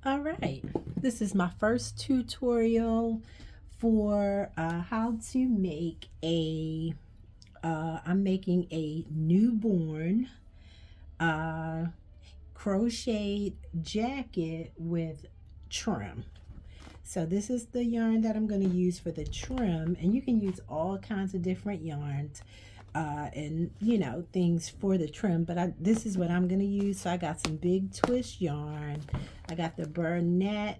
All right, this is my first tutorial for how to make I'm making a newborn uh, crocheted jacket with trim. So this is the yarn that I'm going to use for the trim, and you can use all kinds of different yarns and things for the trim, but this is what I'm going to use. So I got some big twist yarn. I got the Bernat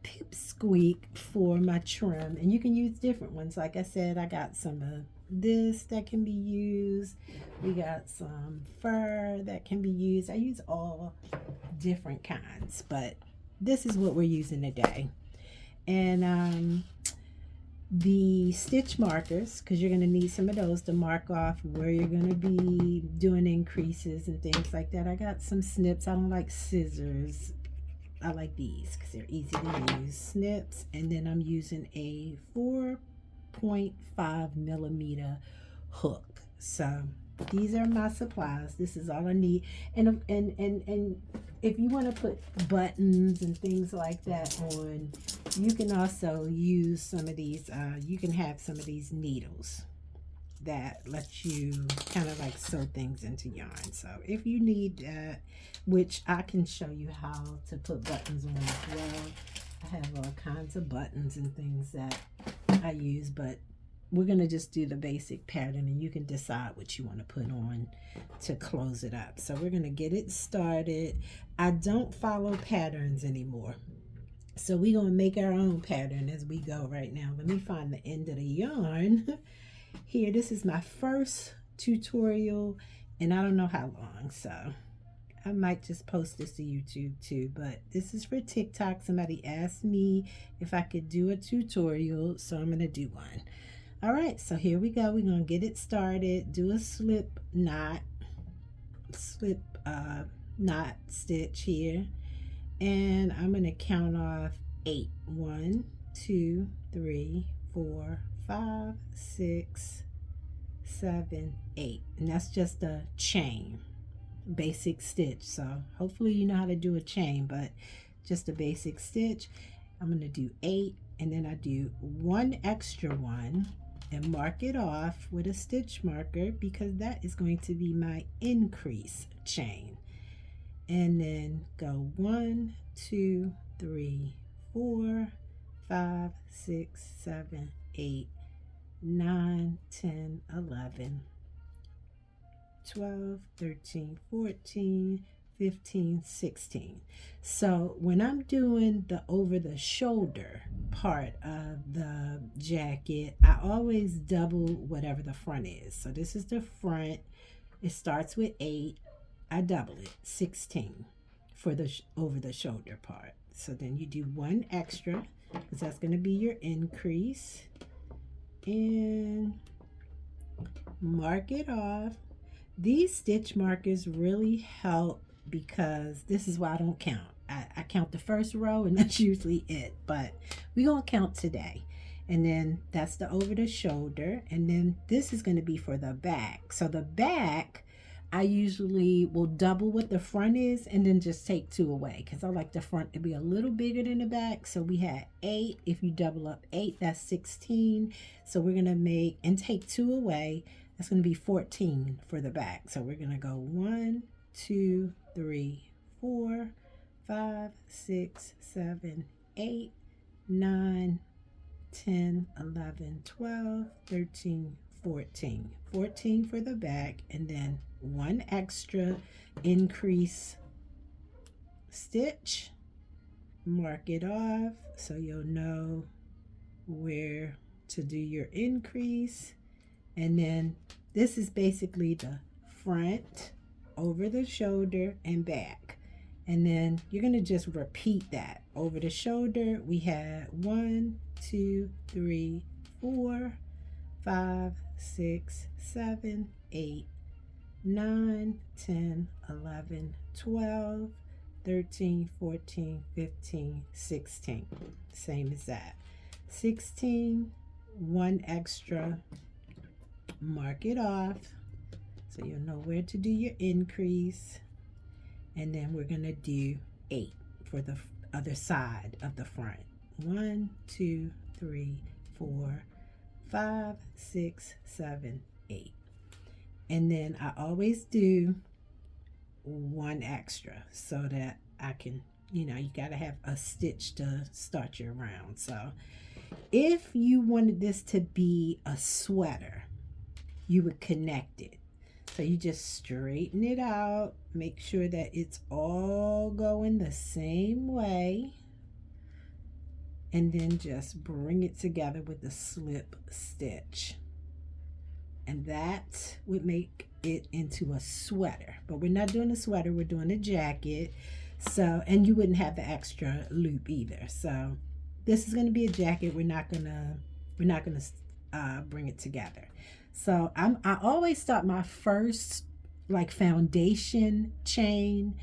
Pipsqueak for my trim, and you can use different ones. Like I said, I got some of this that can be used. We got some fur that can be used. I use all different kinds, but this is what we're using today. And the stitch markers, because you're going to need some of those to mark off where you're going to be doing increases and things like that. I got some snips. I don't like scissors. I like these because they're easy to use. Snips, and then I'm using a 4.5 millimeter hook. So these are my supplies. This is all I need. And if you want to put buttons and things like that on, you can also use some of these. You can have some of these needles that let you kind of like sew things into yarn. So if you need that, which I can show you how to put buttons on as well. I have all kinds of buttons and things that I use, but we're going to just do the basic pattern, and you can decide what you want to put on to close it up. So we're going to get it started. I don't follow patterns anymore, so we're going to make our own pattern as we go right now. Let me find the end of the yarn. Here, this is my first tutorial, and I don't know how long, so I might just post this to YouTube too, but this is for TikTok. Somebody asked me if I could do a tutorial, so I'm going to do one. All right, so here we go. We're going to get it started. Do a slip knot stitch here, and I'm going to count off 8. 1, 2, 3, 4, 5, 6, 7, 8, and that's just a chain, basic stitch. So hopefully you know how to do a chain, but just a basic stitch. I'm going to do 8, and then I do one extra one and mark it off with a stitch marker, because that is going to be my increase chain. And then go 1, 2, 3, 4, 5, 6, 7, 8, 9, 10, 11, 12, 13, 14, 15, 16. So when I'm doing the over the shoulder part of the jacket, I always double whatever the front is. So this is the front. It starts with 8. I double it, 16 for the over the shoulder part. So then you do one extra, because that's going to be your increase, and mark it off. These stitch markers really help, because this is why I don't count. I count the first row, and that's usually it, but we're going to count today. And then that's the over the shoulder, and then this is going to be for the back. So the back, I usually will double what the front is and then just take 2 away, because I like the front to be a little bigger than the back. So we had 8. If you double up 8, that's 16. So we're going to make and take 2 away. That's going to be 14 for the back. So we're going to go 1, 2, 3, 4, 5, 6, 7, 8, 9, 10, 11, 12, 13, 14. 14 for the back, and then one extra increase stitch. Mark it off so you'll know where to do your increase. And then this is basically the front, over the shoulder, and back. And then you're going to just repeat that. Over the shoulder, we had 1, 2, 3, 4, 5, 6, 7, 8, 9, 10, 11, 12, 13, 14, 15, 16. Same as that. 16, one extra. Mark it off so you'll know where to do your increase. And then we're going to do 8 for the other side of the front. 1, 2, 3, 4, 5, 6, 7, 8. And then I always do one extra so that I can, you got to have a stitch to start your round. So if you wanted this to be a sweater, you would connect it. So you just straighten it out, make sure that it's all going the same way, and then just bring it together with the slip stitch. And that would make it into a sweater. But we're not doing a sweater, we're doing a jacket. So, and you wouldn't have the extra loop either. So this is going to be a jacket. We're not gonna bring it together. So I always start my first like foundation chain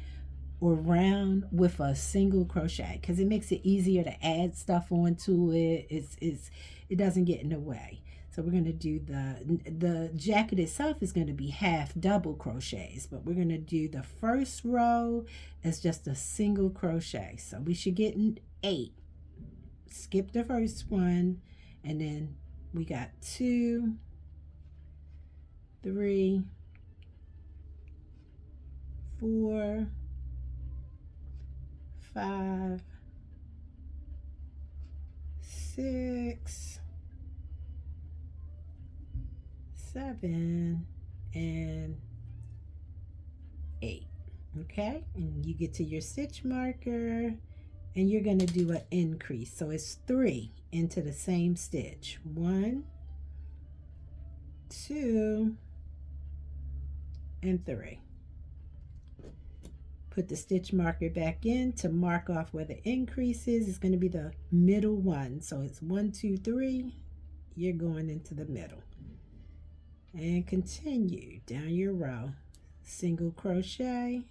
or round with a single crochet because it makes it easier to add stuff onto it. It doesn't get in the way. So we're going to do the jacket itself is going to be half double crochets, but we're going to do the first row as just a single crochet. So we should get 8. Skip the first one, and then we got 2, 3, 4, 5, 6, 7, and 8. Okay, and you get to your stitch marker and you're going to do an increase. So it's 3 into the same stitch. 1, 2, and 3. Put the stitch marker back in to mark off where the increase is. It's going to be the middle one. So it's 1, 2, 3. You're going into the middle. And continue down your row. Single crochet.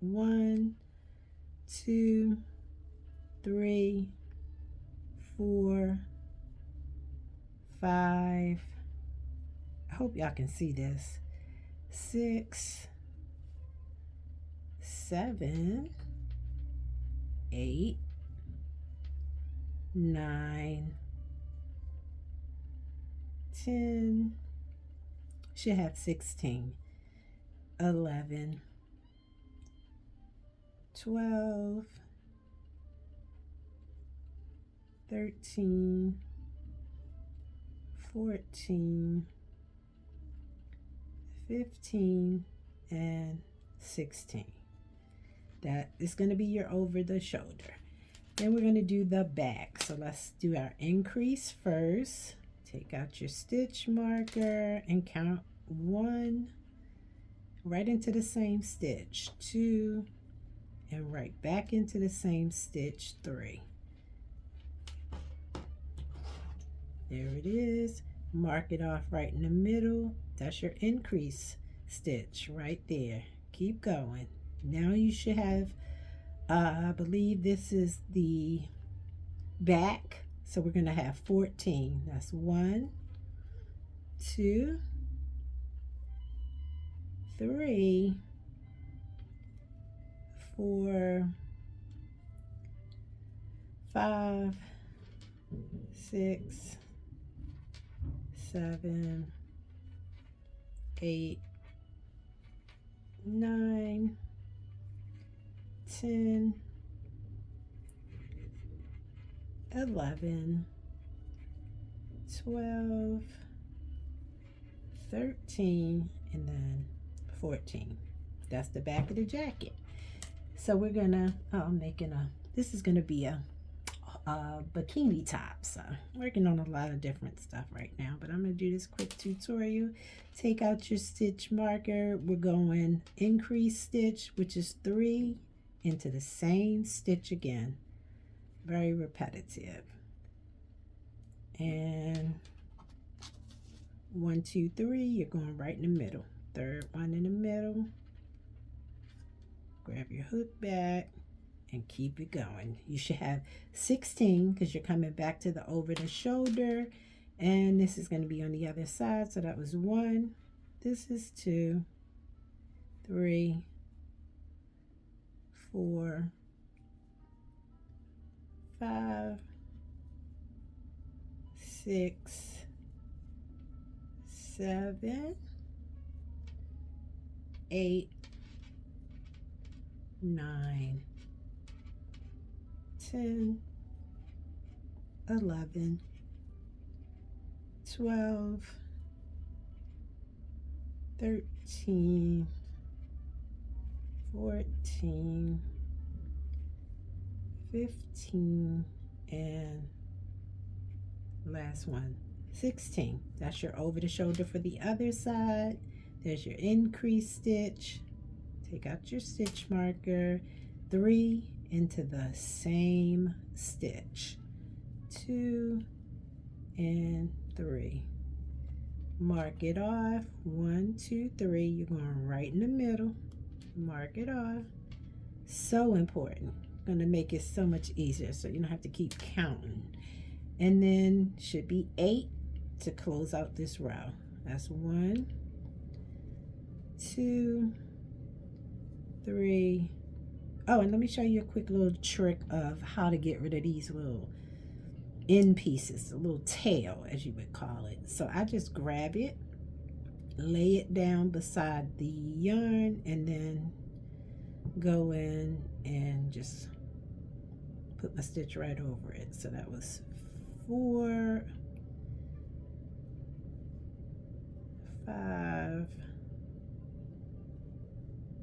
1, 2, 3, 4, 5. I hope y'all can see this. 6, 7, 8, 9, 10. Should have 16, 11, 12, 13, 14, 15, and 16. That is going to be your over the shoulder. Then we're going to do the back. So let's do our increase first. Take out your stitch marker and count 1 right into the same stitch, 2, and right back into the same stitch, 3. There it is. Mark it off right in the middle. That's your increase stitch right there. Keep going. Now you should have, I believe this is the back. So we're going to have 14. That's 1, 2, 3, 4, 5, 6, 7, 8, 9, 10, 11, 12, 13, and then 14. That's the back of the jacket. So we're gonna, this is gonna be a bikini top. So I'm working on a lot of different stuff right now, but I'm gonna do this quick tutorial. Take out your stitch marker. We're going increase stitch, which is 3 into the same stitch again. Very repetitive. And 1, 2, 3, you're going right in the middle. Third one in the middle. Grab your hook back and keep it going. You should have 16 because you're coming back to the over the shoulder, and this is going to be on the other side. So that was 1, this is 2, 3, 4, 5, 6, 7, 8, 9, 10, 11, 12, 13, 14, 15, and last one, 16. That's your over the shoulder for the other side. There's your increase stitch. Take out your stitch marker, 3 into the same stitch, 2 and 3. Mark it off, 1, 2, 3. You're going right in the middle. Mark it off. So important. Going to make it so much easier so you don't have to keep counting. And then should be 8 to close out this row. That's 1, 2, 3. Oh, and let me show you a quick little trick of how to get rid of these little end pieces, a little tail as you would call it. So I just grab it, lay it down beside the yarn, and then go in and just put my stitch right over it. So that was 4, 5,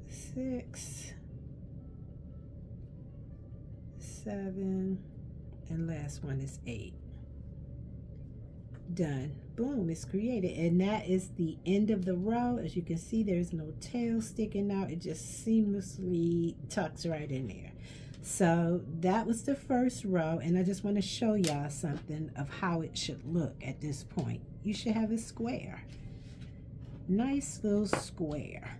6, 7, and last one is 8. Done. Boom, it's created. And that is the end of the row. As you can see, there's no tail sticking out. It just seamlessly tucks right in there. So that was the first row, and I just want to show y'all something of how it should look at this point. You should have a square. Nice little square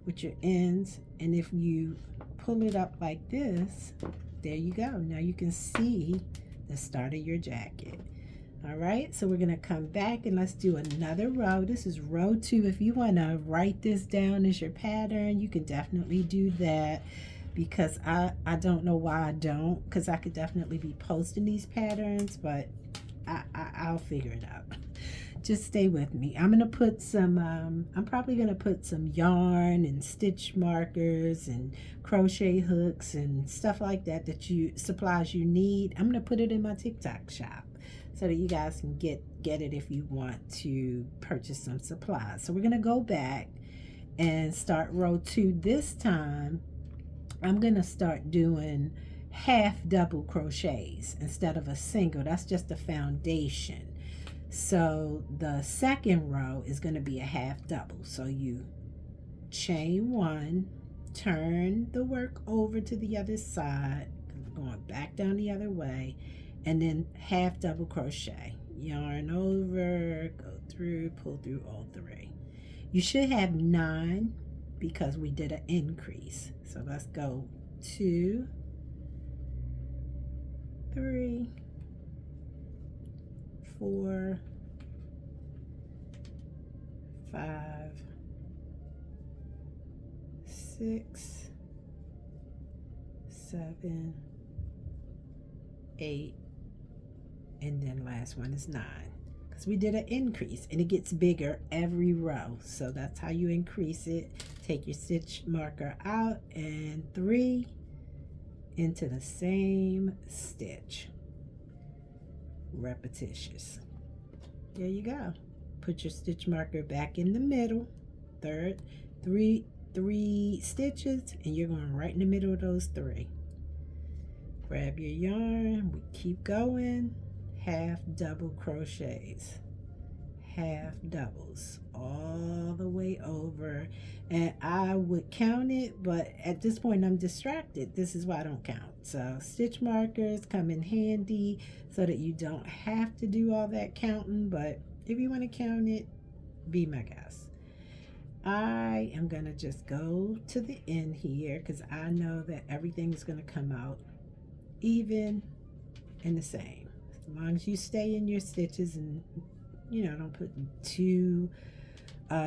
with your ends, and if you pull it up like this, there you go. Now you can see the start of your jacket. All right, so we're gonna come back and let's do another row. This is row 2. If you want to write this down as your pattern, you can definitely do that, because I don't know why I don't, because I could definitely be posting these patterns, but I'll figure it out. Just stay with me. I'm gonna put some I'm probably gonna put some yarn and stitch markers and crochet hooks and stuff like that, supplies you need. I'm gonna put it in my TikTok shop so that you guys can get it if you want to purchase some supplies. So we're gonna go back and start row 2. This time I'm gonna start doing half double crochets instead of a single. That's just a foundation. So the second row is going to be a half double. So you chain 1, turn the work over to the other side, going back down the other way, and then half double crochet. Yarn over, go through, pull through all 3. You should have 9 because we did an increase. So let's go 2, 3, 4, 5, 6, 7, 8, and then last one is 9, because we did an increase and it gets bigger every row. So that's how you increase it. Take your stitch marker out and 3 into the same stitch. Repetitious. There you go. Put your stitch marker back in the middle. Three stitches, and you're going right in the middle of those 3. Grab your yarn. We keep going. Half double crochets, half doubles all the way over, and I would count it, but at this point I'm distracted. This is why I don't count. So stitch markers come in handy so that you don't have to do all that counting, but if you want to count it, be my guest. I am gonna just go to the end here because I know that everything is gonna come out even and the same, as long as you stay in your stitches and don't put 2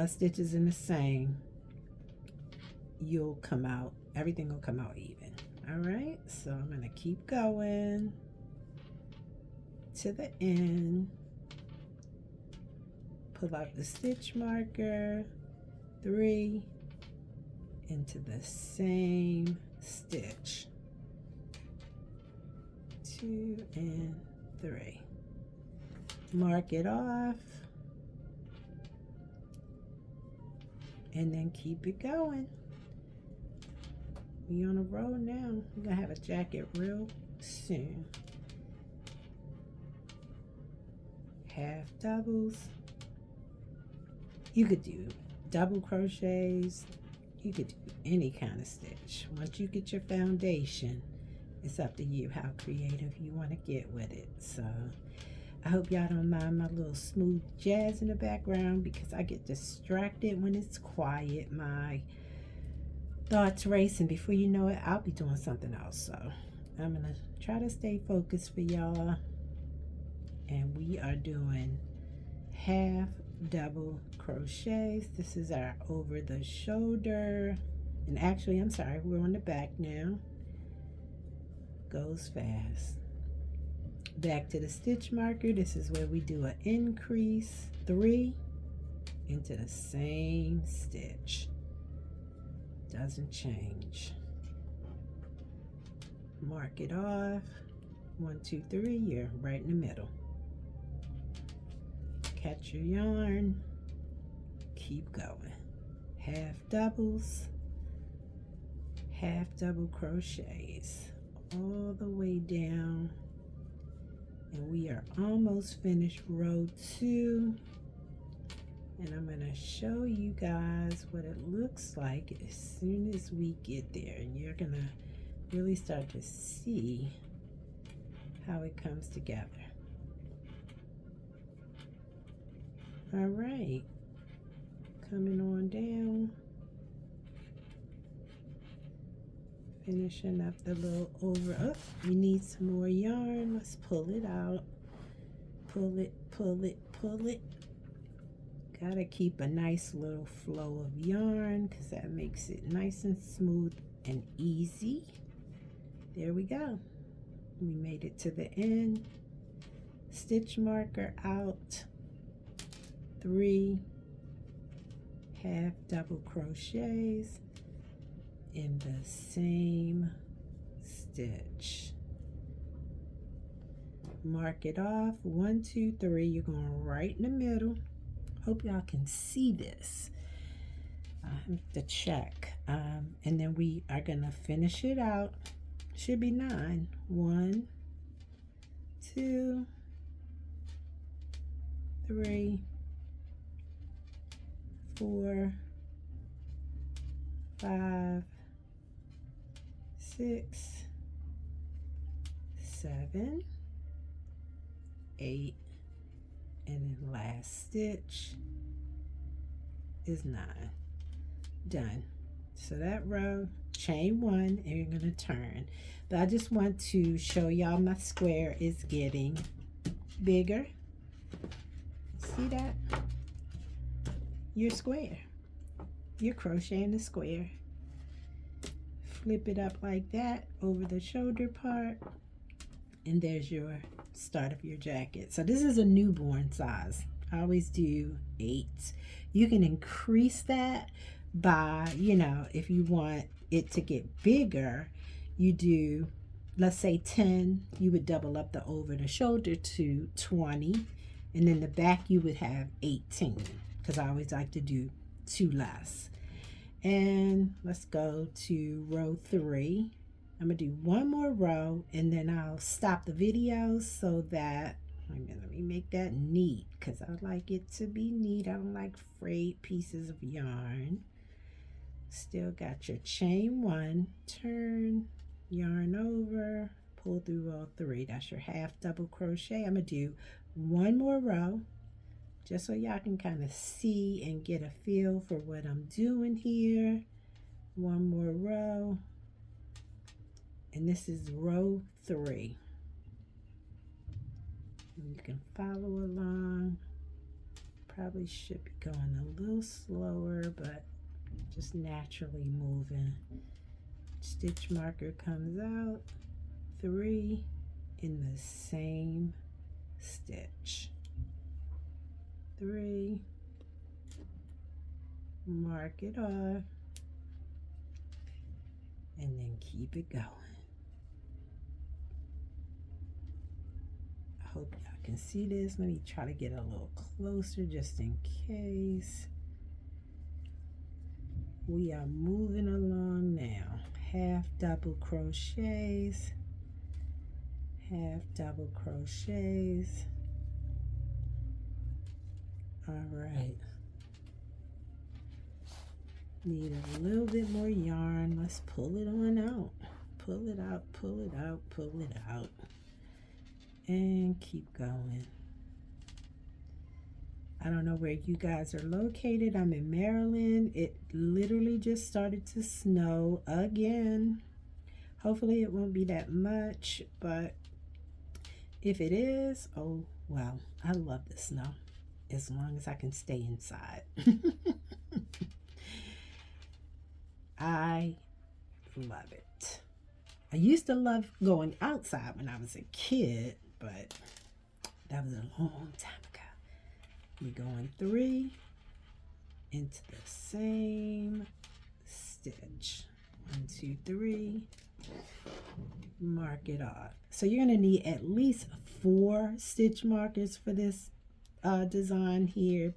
stitches in the same. You'll come out, everything will come out even. All right, So I'm going to keep going to the end, pull out the stitch marker, 3 into the same stitch, 2 and 3. Mark it off and then keep it going. We on a roll now. We're gonna have a jacket real soon. Half doubles. You could do double crochets. You could do any kind of stitch. Once you get your foundation, it's up to you how creative you want to get with it. So I hope y'all don't mind my little smooth jazz in the background because I get distracted when it's quiet. My thoughts race, and before you know it, I'll be doing something else. So I'm gonna try to stay focused for y'all. And we are doing half double crochets. This is our over the shoulder, and actually I'm sorry, we're on the back now. Goes fast. Back to the stitch marker. This is where we do an increase, 3 into the same stitch. Doesn't change. Mark it off. 1, 2, 3. You're right in the middle. Catch your yarn. Keep going. Half doubles. Half double crochets all the way down. And we are almost finished row 2. And I'm going to show you guys what it looks like as soon as we get there. And you're going to really start to see how it comes together. All right. Coming on down. Finishing up the little over. Oh, we need some more yarn. Let's pull it out. Pull it, pull it, pull it. Gotta keep a nice little flow of yarn because that makes it nice and smooth and easy. There we go. We made it to the end. Stitch marker out. 3 half double crochets in the same stitch. Mark it off. 1, 2, 3. You're going right in the middle. Hope y'all can see this. I have to check. And then we are going to finish it out. Should be 9. 1, 2, 3, 4, 5, 6, 7, 8, and then last stitch is 9. Done. So that row, chain 1, and you're going to turn. But I just want to show y'all my square is getting bigger. See that? Your square. You're crocheting a square. Flip it up like that over the shoulder part, and there's your start of your jacket. So this is a newborn size. I always do 8. You can increase that by, you know, if you want it to get bigger, you do, let's say 10, you would double up the over the shoulder to 20, and then the back you would have 18, because I always like to do 2 less. And let's go to row 3. I'm gonna do one more row and then I'll stop the video so that, let me make that neat because I like it to be neat. I don't like frayed pieces of yarn. Still got your chain 1, turn, yarn over, pull through row 3. That's your half double crochet. I'm gonna do one more row just so y'all can kind of see and get a feel for what I'm doing here. One more row. And this is row 3. You can follow along. Probably should be going a little slower, but just naturally moving. stitch marker comes out, 3 in the same stitch, 3, mark it off, and then keep it going. I hope y'all can see this. Let me try to get a little closer just in case. We are moving along now. Half double crochets, half double crochets. All right. Need a little bit more yarn. Let's pull it on out. Pull it out, pull it out, pull it out. And keep going. I don't know where you guys are located. I'm in Maryland. It literally just started to snow again. Hopefully it won't be that much, but if it is, oh well, I love the snow as long as I can stay inside. I love it. I used to love going outside when I was a kid, but that was a long time ago. We're going 3 into the same stitch. 1, 2, 3. Mark it off. So you're going to need at least 4 stitch markers for this design here.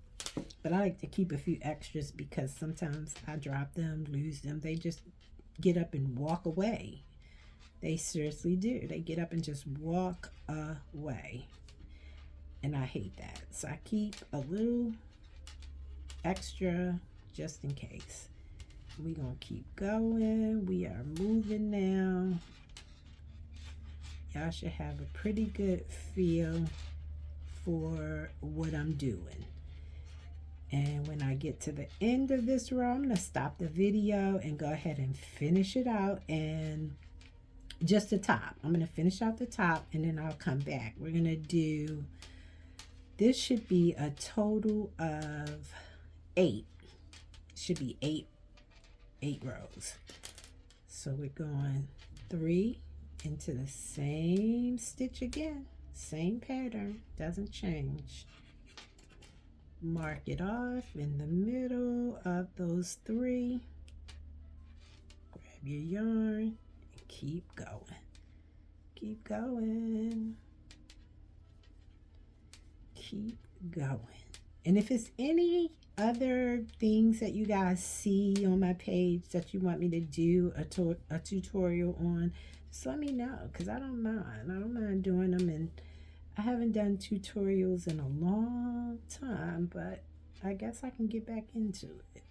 But I like to keep a few extras because sometimes I drop them, lose them. They just get up and walk away. They seriously do. They get up and just walk away. And I hate that. So I keep a little extra just in case. We're going to keep going. We are moving now. Y'all should have a pretty good feel for what I'm doing. And when I get to the end of this row, I'm going to stop the video and go ahead and finish it out. And just the top. I'm going to finish out the top and then I'll come back. We're going to do, this should be a total of 8. Should be 8 rows. So we're going 3 into the same stitch again. Same pattern, doesn't change. Mark it off in the middle of those 3. Grab your yarn and keep going. Keep going. Keep going. And if it's any other things that you guys see on my page that you want me to do a tutorial on, just let me know, because I don't mind. I don't mind doing them, and I haven't done tutorials in a long time, but I guess I can get back into it.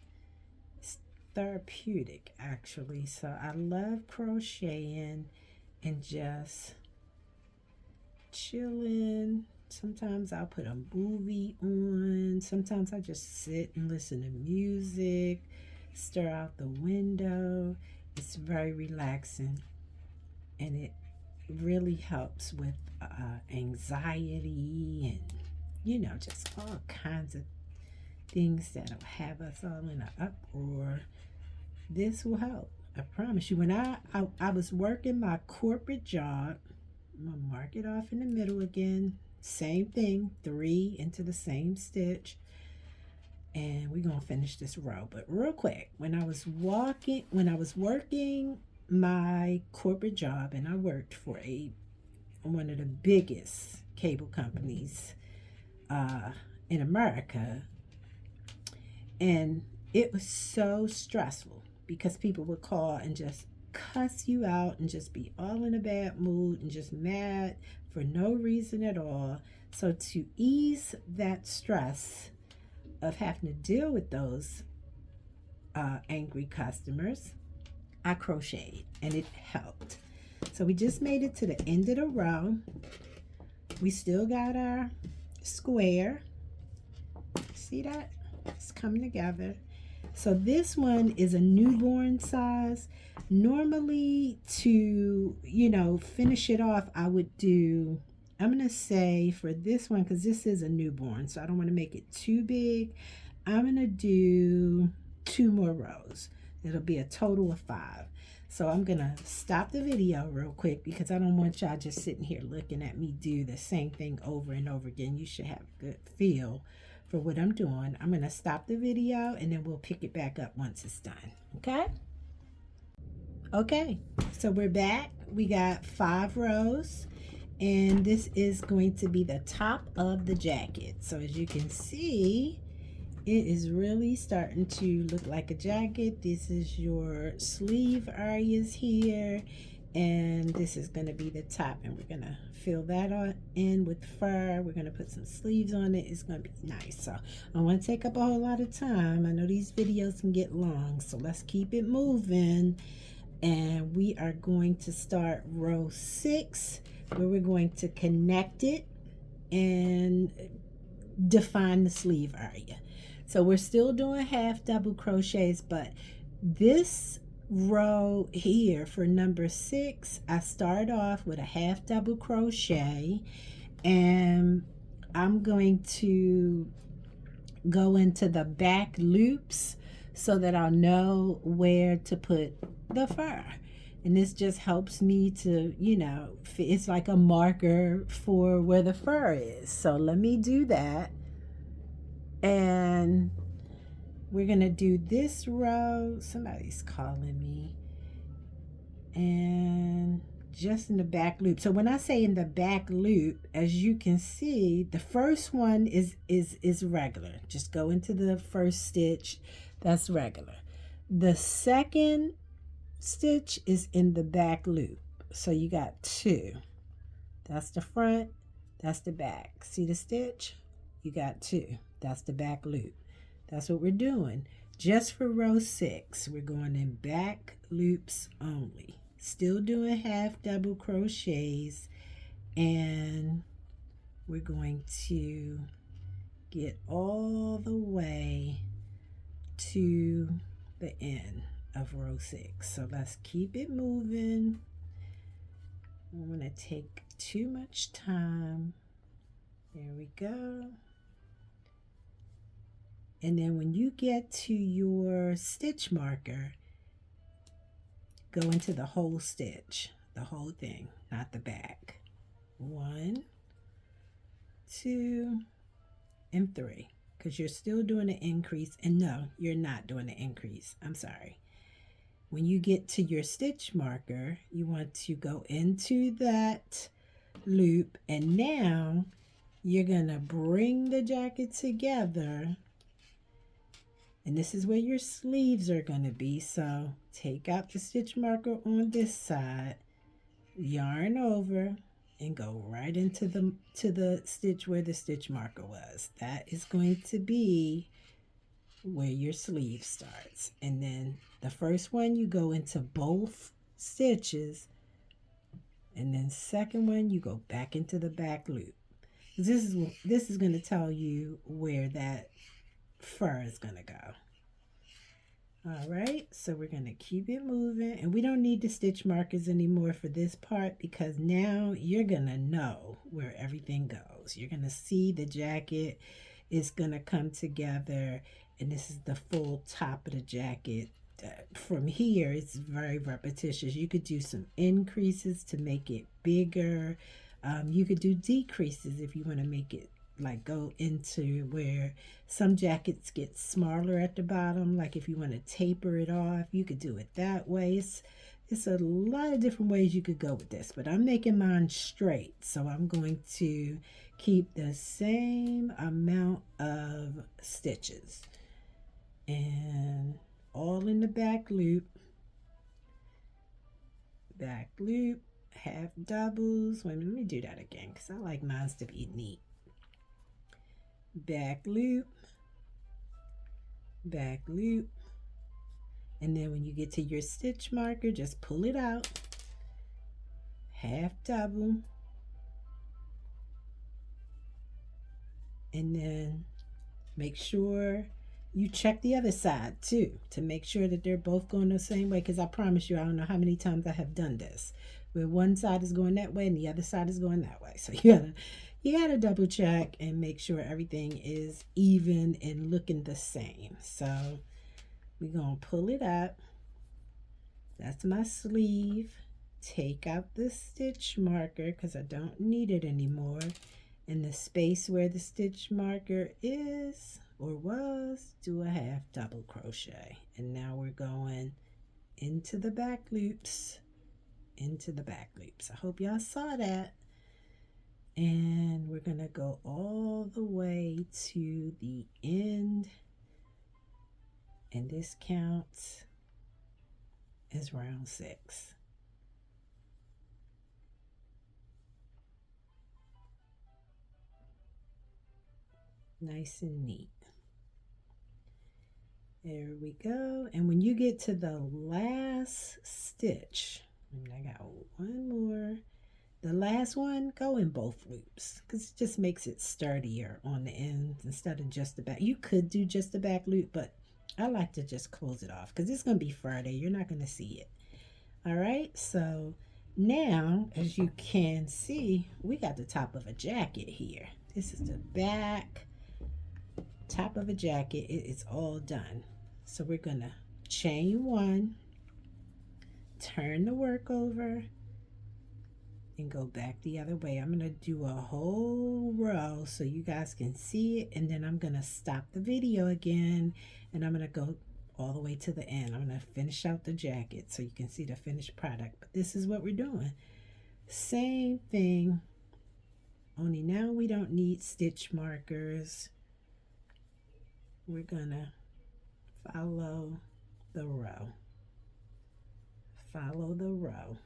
It's therapeutic, actually. So I love crocheting and just chilling. Sometimes I'll put a movie on. Sometimes I just sit and listen to music, stare out the window. It's very relaxing, and it really helps with anxiety and, you know, just all kinds of things that'll have us all in an uproar. This will help. I promise you. When I was working my corporate job, I'm going to mark it off in the middle again. Same thing, 3 into the same stitch. And we're going to finish this row. But real quick, when I was working my corporate job, and I worked for one of the biggest cable companies in America, and it was so stressful because people would call and just cuss you out and just be all in a bad mood and just mad for no reason at all. So to ease that stress of having to deal with those angry customers, I crocheted, and it helped. So we just made it to the end of the row. We still got our square. See that? It's coming together. So this one is a newborn size. Normally, to, you know, finish it off, I would do, I'm going to say for this one, because this is a newborn, so I don't want to make it too big, I'm going to do 2 more rows. It'll be a total of 5. So I'm going to stop the video real quick because I don't want y'all just sitting here looking at me do the same thing over and over again. You should have a good feel for what I'm doing. I'm going to stop the video and then we'll pick it back up once it's done. Okay? Okay, so we're back. We got 5 rows and this is going to be the top of the jacket. So as you can see, it is really starting to look like a jacket. This is your sleeve areas here, and this is going to be the top, and we're going to fill that on in with fur. We're going to put some sleeves on it. It's going to be nice. So I don't want to take up a whole lot of time. I know these videos can get long, so let's keep it moving. And we are going to start row 6, where we're going to connect it and define the sleeve area. So we're still doing half double crochets, but this row here for number 6, I start off with a half double crochet, and I'm going to go into the back loops so that I'll know where to put the fur. And this just helps me to, you know, it's like a marker for where the fur is. So let me do that. And we're going to do this row. Somebody's calling me. And just in the back loop. So when I say in the back loop, as you can see, the first one is regular. Just go into the first stitch. That's regular. The second stitch is in the back loop. So you got 2. That's the front. That's the back. See the stitch? You got 2. That's the back loop. That's what we're doing. Just for row 6, we're going in back loops only. Still doing half double crochets, and we're going to get all the way to the end of row 6. So let's keep it moving. I'm going to take too much time. There we go. And then when you get to your stitch marker, go into the whole stitch, the whole thing, not the back. 1, 2, and 3. Because you're still doing an increase. And no, you're not doing an increase. I'm sorry. When you get to your stitch marker, you want to go into that loop. And now you're going to bring the jacket together. And this is where your sleeves are going to be. So take out the stitch marker on this side, yarn over, and go right into the stitch where the stitch marker was. That is going to be where your sleeve starts. And then the first one, you go into both stitches. And then second one, you go back into the back loop. This is going to tell you where that fur is going to go. All right, so we're going to keep it moving, and we don't need the stitch markers anymore for this part because now you're going to know where everything goes. You're going to see the jacket is going to come together, and this is the full top of the jacket. From here, it's very repetitious. You could do some increases to make it bigger. You could do decreases if you want to make it like go into where some jackets get smaller at the bottom. Like if you want to taper it off, you could do it that way. It's a lot of different ways you could go with this, but I'm making mine straight. So I'm going to keep the same amount of stitches and all in the back loop, half doubles. Wait a minute, let me do that again because I like mine to be neat. Back loop, and then when you get to your stitch marker, just pull it out, half double, and then make sure you check the other side too to make sure that they're both going the same way, because I promise you, I don't know how many times I have done this where one side is going that way and the other side is going that way. So you gotta double check and make sure everything is even and looking the same. So we're gonna pull it up That's my sleeve. Take out the stitch marker because I don't need it anymore. In the space where the stitch marker is or was, do a half double crochet. And now we're going into the back loops, into the back loops. I hope y'all saw that. And we're going to go all the way to the end. And this counts as round 6. Nice and neat. There we go. And when you get to the last stitch, and I got one more, the last one, go in both loops because it just makes it sturdier on the ends instead of just the back. You could do just the back loop, but I like to just close it off because it's going to be further. You're not going to see it. All right, so now, as you can see, we got the top of a jacket here. This is the back top of a jacket. It's all done. So we're gonna chain 1, turn the work over, and go back the other way. I'm gonna do a whole row so you guys can see it, and then I'm gonna stop the video again, and I'm gonna go all the way to the end. I'm gonna finish out the jacket so you can see the finished product. But this is what we're doing. Same thing, only now we don't need stitch markers. We're gonna follow the row. Follow the row.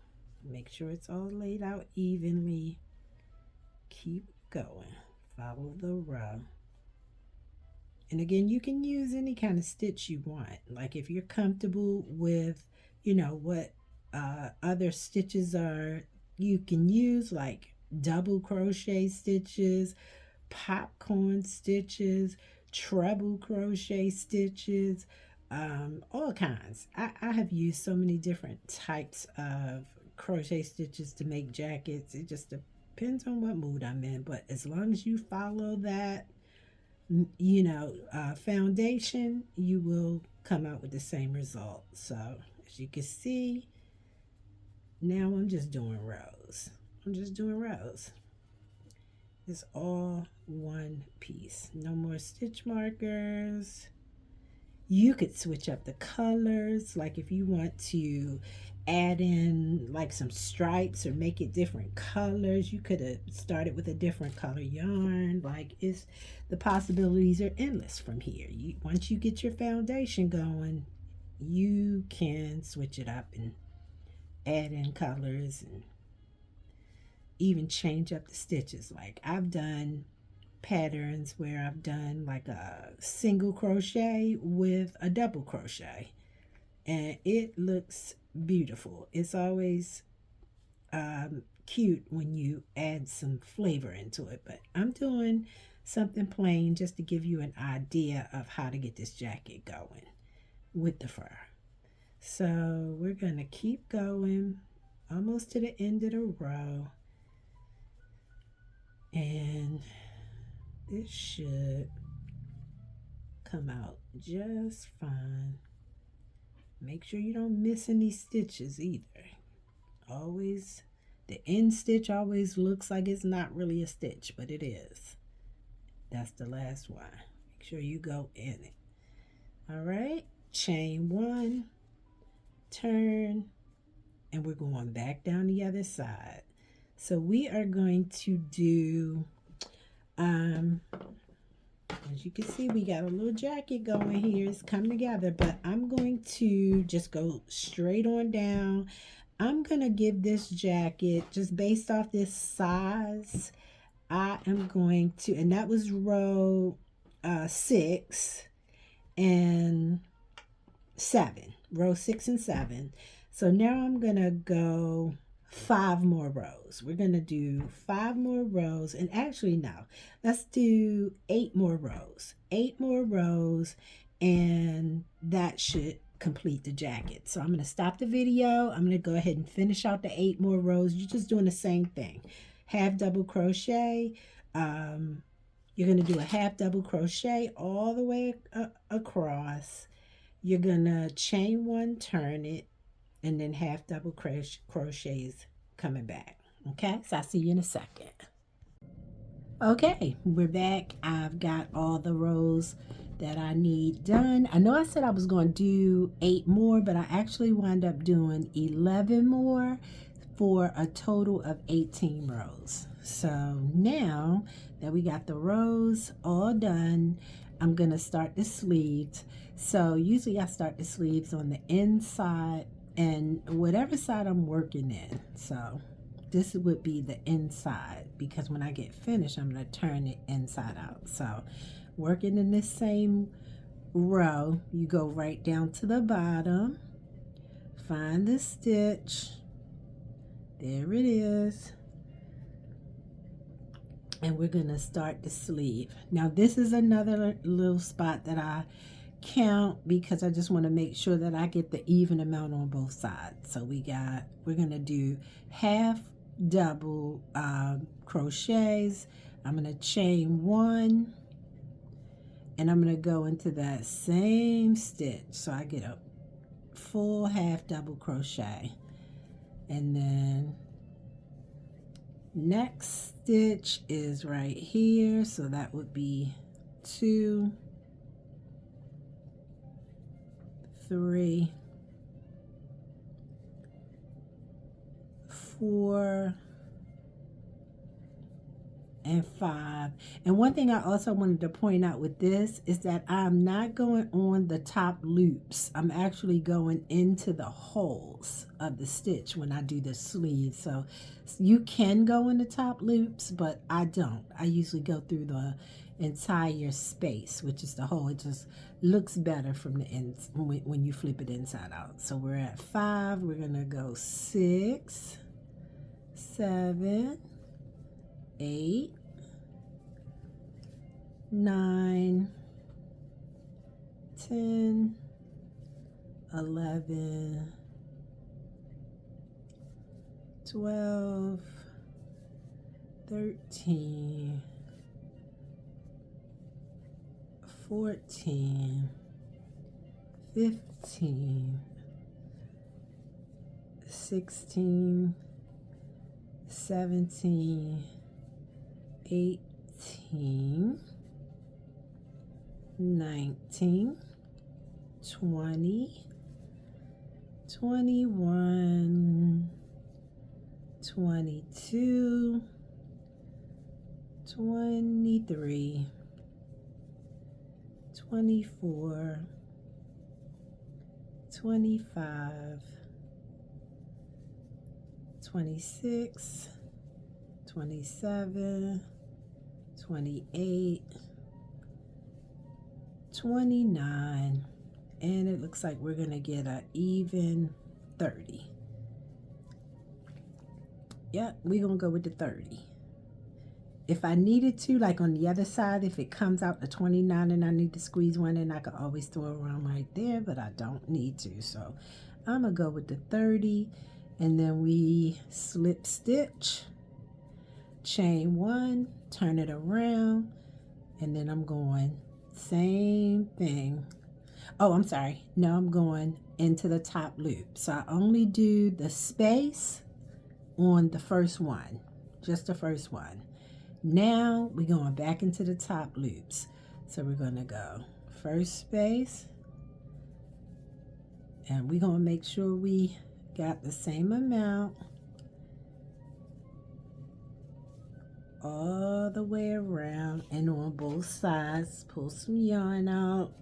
Make sure it's all laid out evenly. Keep going. Follow the row. And again, you can use any kind of stitch you want. Like if you're comfortable with, you know, what other stitches are, you can use like double crochet stitches, popcorn stitches, treble crochet stitches, all kinds. I have used so many different types of crochet stitches to make jackets. It just depends on what mood I'm in, but as long as you follow that, you know, foundation, you will come out with the same result. So as you can see, now I'm just doing rows. I'm just doing rows. It's all one piece. No more stitch markers. You could switch up the colors, like if you want to add in like some stripes or make it different colors, you could have started with a different color yarn. Like it's, the possibilities are endless from here. Once you get your foundation going, you can switch it up and add in colors and even change up the stitches. Like I've done patterns where I've done like a single crochet with a double crochet, and it looks beautiful. It's always cute when you add some flavor into it, but I'm doing something plain just to give you an idea of how to get this jacket going with the fur. So we're gonna keep going almost to the end of the row, and this should come out just fine. Make sure you don't miss any stitches either. Always, the end stitch always looks like it's not really a stitch, but it is. That's the last one. Make sure you go in it. All right, chain 1, turn, and we're going back down the other side. So we are going to do, as you can see, we got a little jacket going here. It's come together, but I'm going to just go straight on down. I'm going to give this jacket, just based off this size, I am going to, and that was row 6 and 7, row 6 and 7. So now I'm going to go 5 more rows. We're going to do 5 more rows, and actually no, let's do 8 more rows. 8 more rows, and that should complete the jacket. So I'm going to stop the video. I'm going to go ahead and finish out the 8 more rows. You're just doing the same thing. Half double crochet. You're going to do a half double crochet all the way across. You're going to chain 1, turn it, and then half double crochets coming back. Okay, so I'll see you in a second. Okay, we're back. I've got all the rows that I need done. I know I said I was going to do 8 more, but I actually wound up doing 11 more for a total of 18 rows. So now that we got the rows all done, I'm going to start the sleeves. So usually I start the sleeves on the inside and whatever side I'm working in. So this would be the inside, because when I get finished, I'm going to turn it inside out. So working in this same row, you go right down to the bottom, find the stitch, there it is, and we're going to start the sleeve. Now this is another little spot that I count because I just want to make sure that I get the even amount on both sides. So we're going to do half double crochets. I'm going to chain 1 and I'm going to go into that same stitch, so I get a full half double crochet, and then next stitch is right here, so that would be 2, 3, 4, and 5. And one thing I also wanted to point out with this is that I'm not going on the top loops. I'm actually going into the holes of the stitch when I do the sleeve. So you can go in the top loops, but I don't. I usually go through the entire space, which is the hole. It just looks better from the end when you flip it inside out. So we're at 5. We're gonna go 6, 7, 8, 9, 10, 11, 12, 13, 14, 15, 16, 17, 18, 19, 20, 21, 22, 23, 24, 25, 26, 27, 28, 29, and it looks like we're going to get an even 30. Yep, we're going to go with the 30. If I needed to, like on the other side, if it comes out to 29 and I need to squeeze one in, I could always throw it around right there, but I don't need to. So I'm going to go with the 30, and then we slip stitch, chain 1, turn it around, and then I'm going same thing. Oh, I'm sorry. No, I'm going into the top loop. So I only do the space on the first one, just the first one. Now we're going back into the top loops. So we're going to go first space, and we're going to make sure we got the same amount all the way around and on both sides. Pull some yarn out,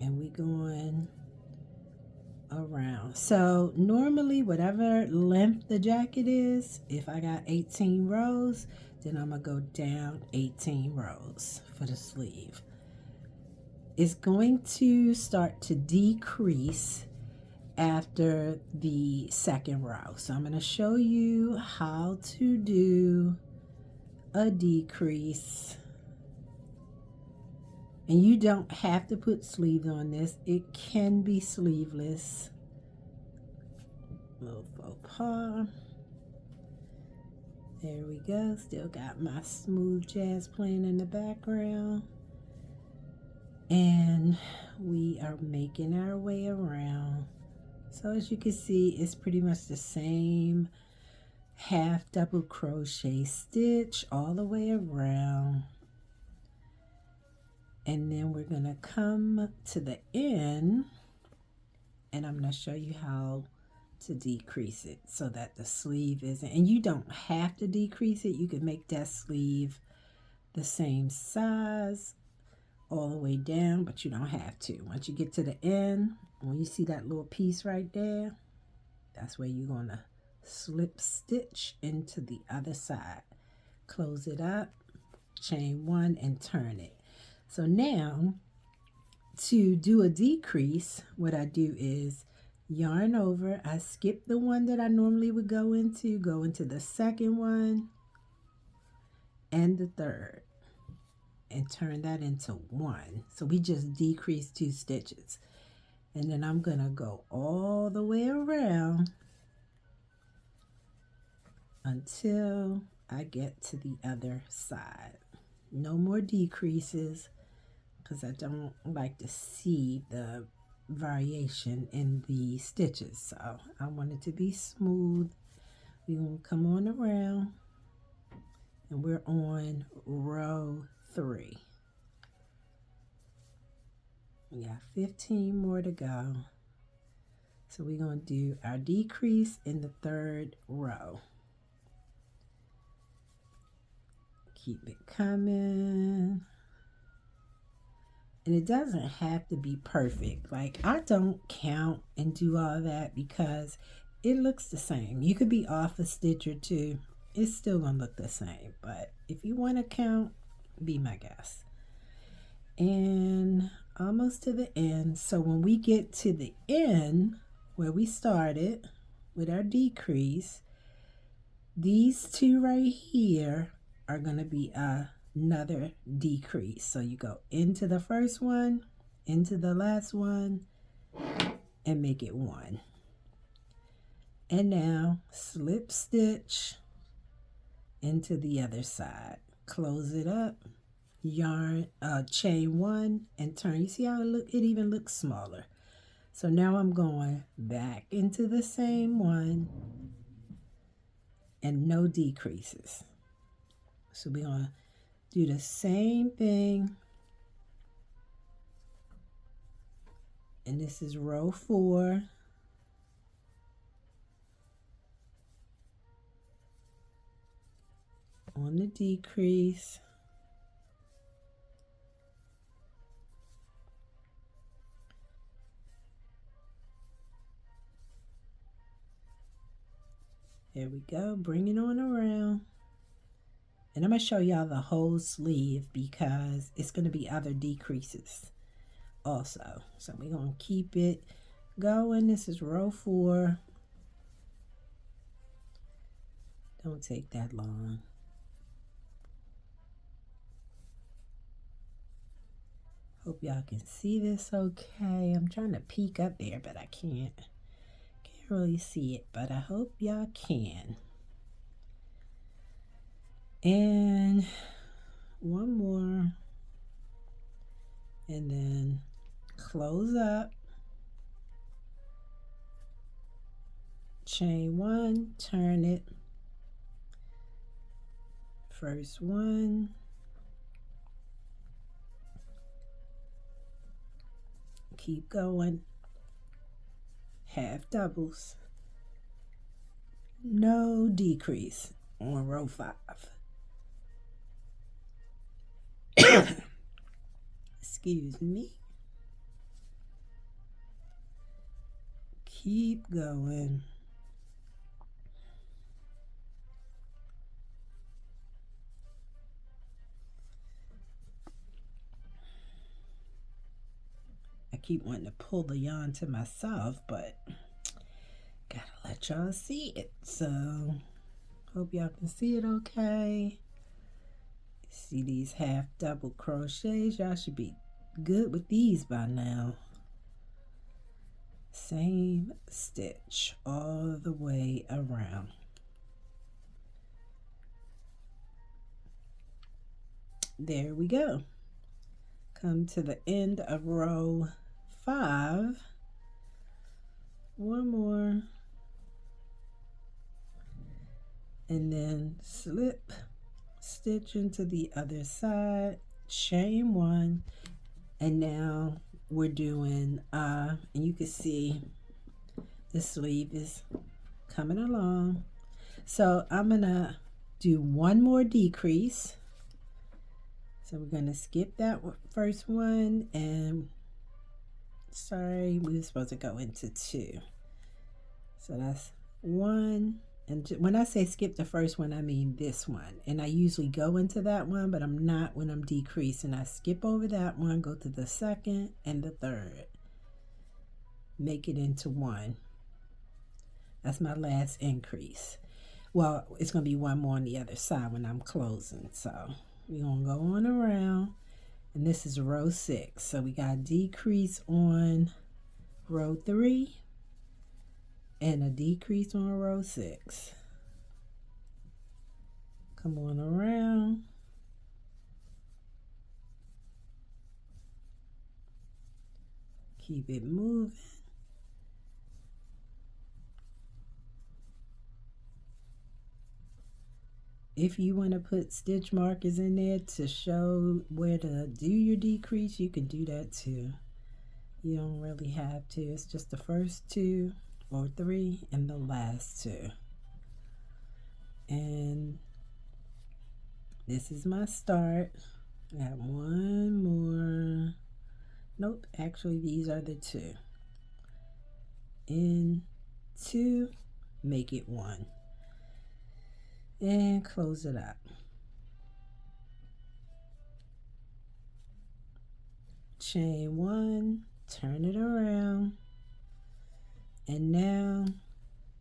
and we going around. So normally whatever length the jacket is, if I got 18 rows, then I'm gonna go down 18 rows for the sleeve. It's going to start to decrease after the second row. So I'm going to show you how to do a decrease. And you don't have to put sleeves on this. It can be sleeveless. Little faux pas. There we go. Still got my smooth jazz playing in the background. And we are making our way around. So as you can see, it's pretty much the same half double crochet stitch all the way around. And then we're going to come to the end, and I'm going to show you how to decrease it so that the sleeve isn't, and you don't have to decrease it. You can make that sleeve the same size all the way down, but you don't have to. Once you get to the end, when you see that little piece right there, that's where you're going to slip stitch into the other side. Close it up, chain one, and turn it. So now to do a decrease, what I do is yarn over. I skip the one that I normally would go into the second one and the third, and turn that into one. So we just decreased 2 stitches. And then I'm going to go all the way around until I get to the other side. No more decreases, because I don't like to see the variation in the stitches. So I want it to be smooth. We're going to come on around, and we're on row 3. We got 15 more to go. So we're going to do our decrease in the 3rd row. Keep it coming. And it doesn't have to be perfect. Like, I don't count and do all that because it looks the same. You could be off a stitch or two. It's still going to look the same. But if you want to count, be my guest. And almost to the end. So when we get to the end where we started with our decrease, these 2 right here are going to be another decrease. So you go into the first one, into the last one, and make it 1. And now slip stitch into the other side. Close it up, yarn, chain 1, and turn. You see how it even looks smaller. So now I'm going back into the same one and no decreases. So we're going to do the same thing. And this is row 4. On the decrease. There we go. Bring it on around. And I'm going to show y'all the whole sleeve because it's going to be other decreases also. So we're going to keep it going. This is row 4. Don't take that long. Hope y'all can see this okay. I'm trying to peek up there, but I can't. Can't really see it, but I hope y'all can. And one more. And then close up. Chain 1, turn it. First one. Keep going. Half doubles. No decrease on row 5. Excuse me. Keep going. I keep wanting to pull the yarn to myself, but gotta let y'all see it. So hope y'all can see it okay. See these half double crochets? Y'all should be good with these by now. Same stitch all the way around. There we go. come to the end of row 5, one more, and then slip stitch into the other side, chain 1, and now we're doing and you can see the sleeve is coming along. So I'm gonna do one more decrease. So we're gonna skip that first one, and sorry, we were supposed to go into 2. So that's 1. And when I say skip the first one, I mean this one. And I usually go into that one, but I'm not when I'm decreasing. I skip over that one, go to the second and the third. Make it into 1. That's my last increase. Well, it's going to be one more on the other side when I'm closing. So we're going to go on around. And this is row 6. So we got a decrease on row 3. And a decrease on row 6. Come on around. Keep it moving. If you want to put stitch markers in there to show where to do your decrease, you can do that too. You don't really have to. It's just the first 2 or 3 and the last 2. And this is my start. I got one more. Nope, actually these are the 2. In 2, make it 1. And close it up. Chain 1, turn it around. And now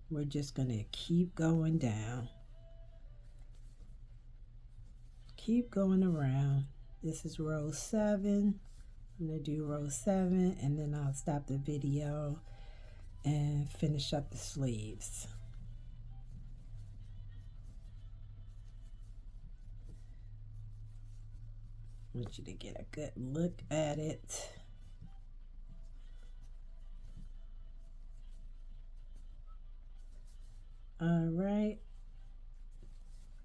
we're just going to keep going down. Keep going around. This is row 7. I'm going to do row 7 and then I'll stop the video and finish up the sleeves. I want you to get a good look at it. All right.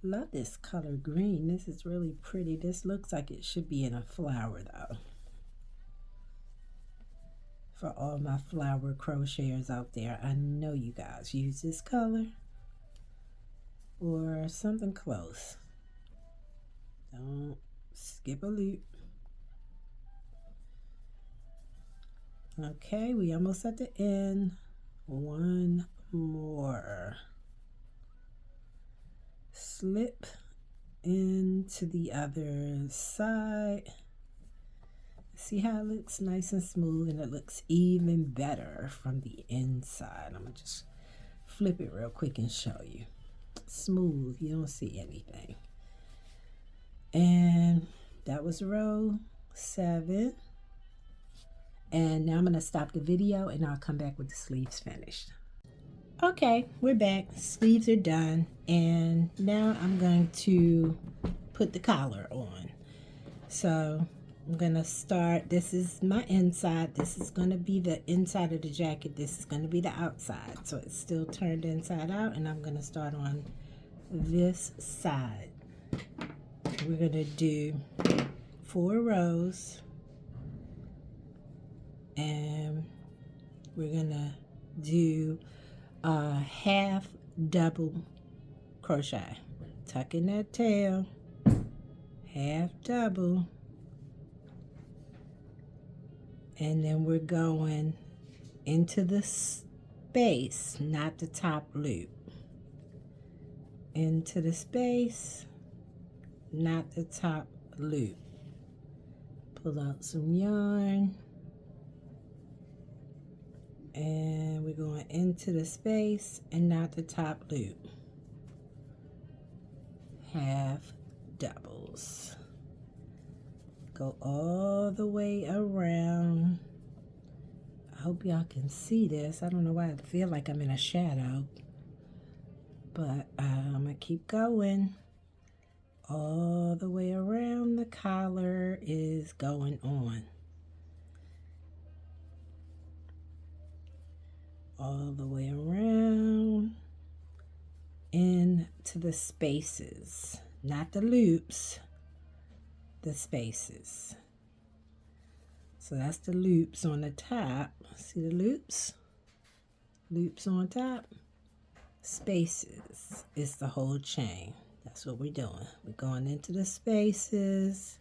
Love this color green. This is really pretty. This looks like it should be in a flower though. For all my flower crocheters out there, I know you guys use this color or something close. Don't skip a loop. Okay, we almost at the end. One more. Slip into the other side. See how it looks nice and smooth, and it looks even better from the inside. I'm gonna just flip it real quick and show you. Smooth, you don't see anything. And that was row 7. And now I'm gonna stop the video and I'll come back with the sleeves finished. Okay, we're back. Sleeves are done, and now I'm going to put the collar on. So I'm gonna start. This is my inside. This is gonna be the inside of the jacket. This is gonna be the outside. So it's still turned inside out, and I'm gonna start on this side. We're gonna do 4 rows, and we're gonna do a half double crochet. Tuck in that tail, half double, and then we're going into the space, not the top loop. Into the space, not the top loop. Pull out some yarn, and we're going into the space and not the top loop. Half doubles. Go all the way around. I hope y'all can see this. I don't know why I feel like I'm in a shadow, but I'm gonna keep going all the way around the collar is going on. All the way around into the spaces, not the loops, the spaces. So that's the loops on the top. See the loops? Loops on top. Spaces is the whole chain. That's what we're doing. We're going into the spaces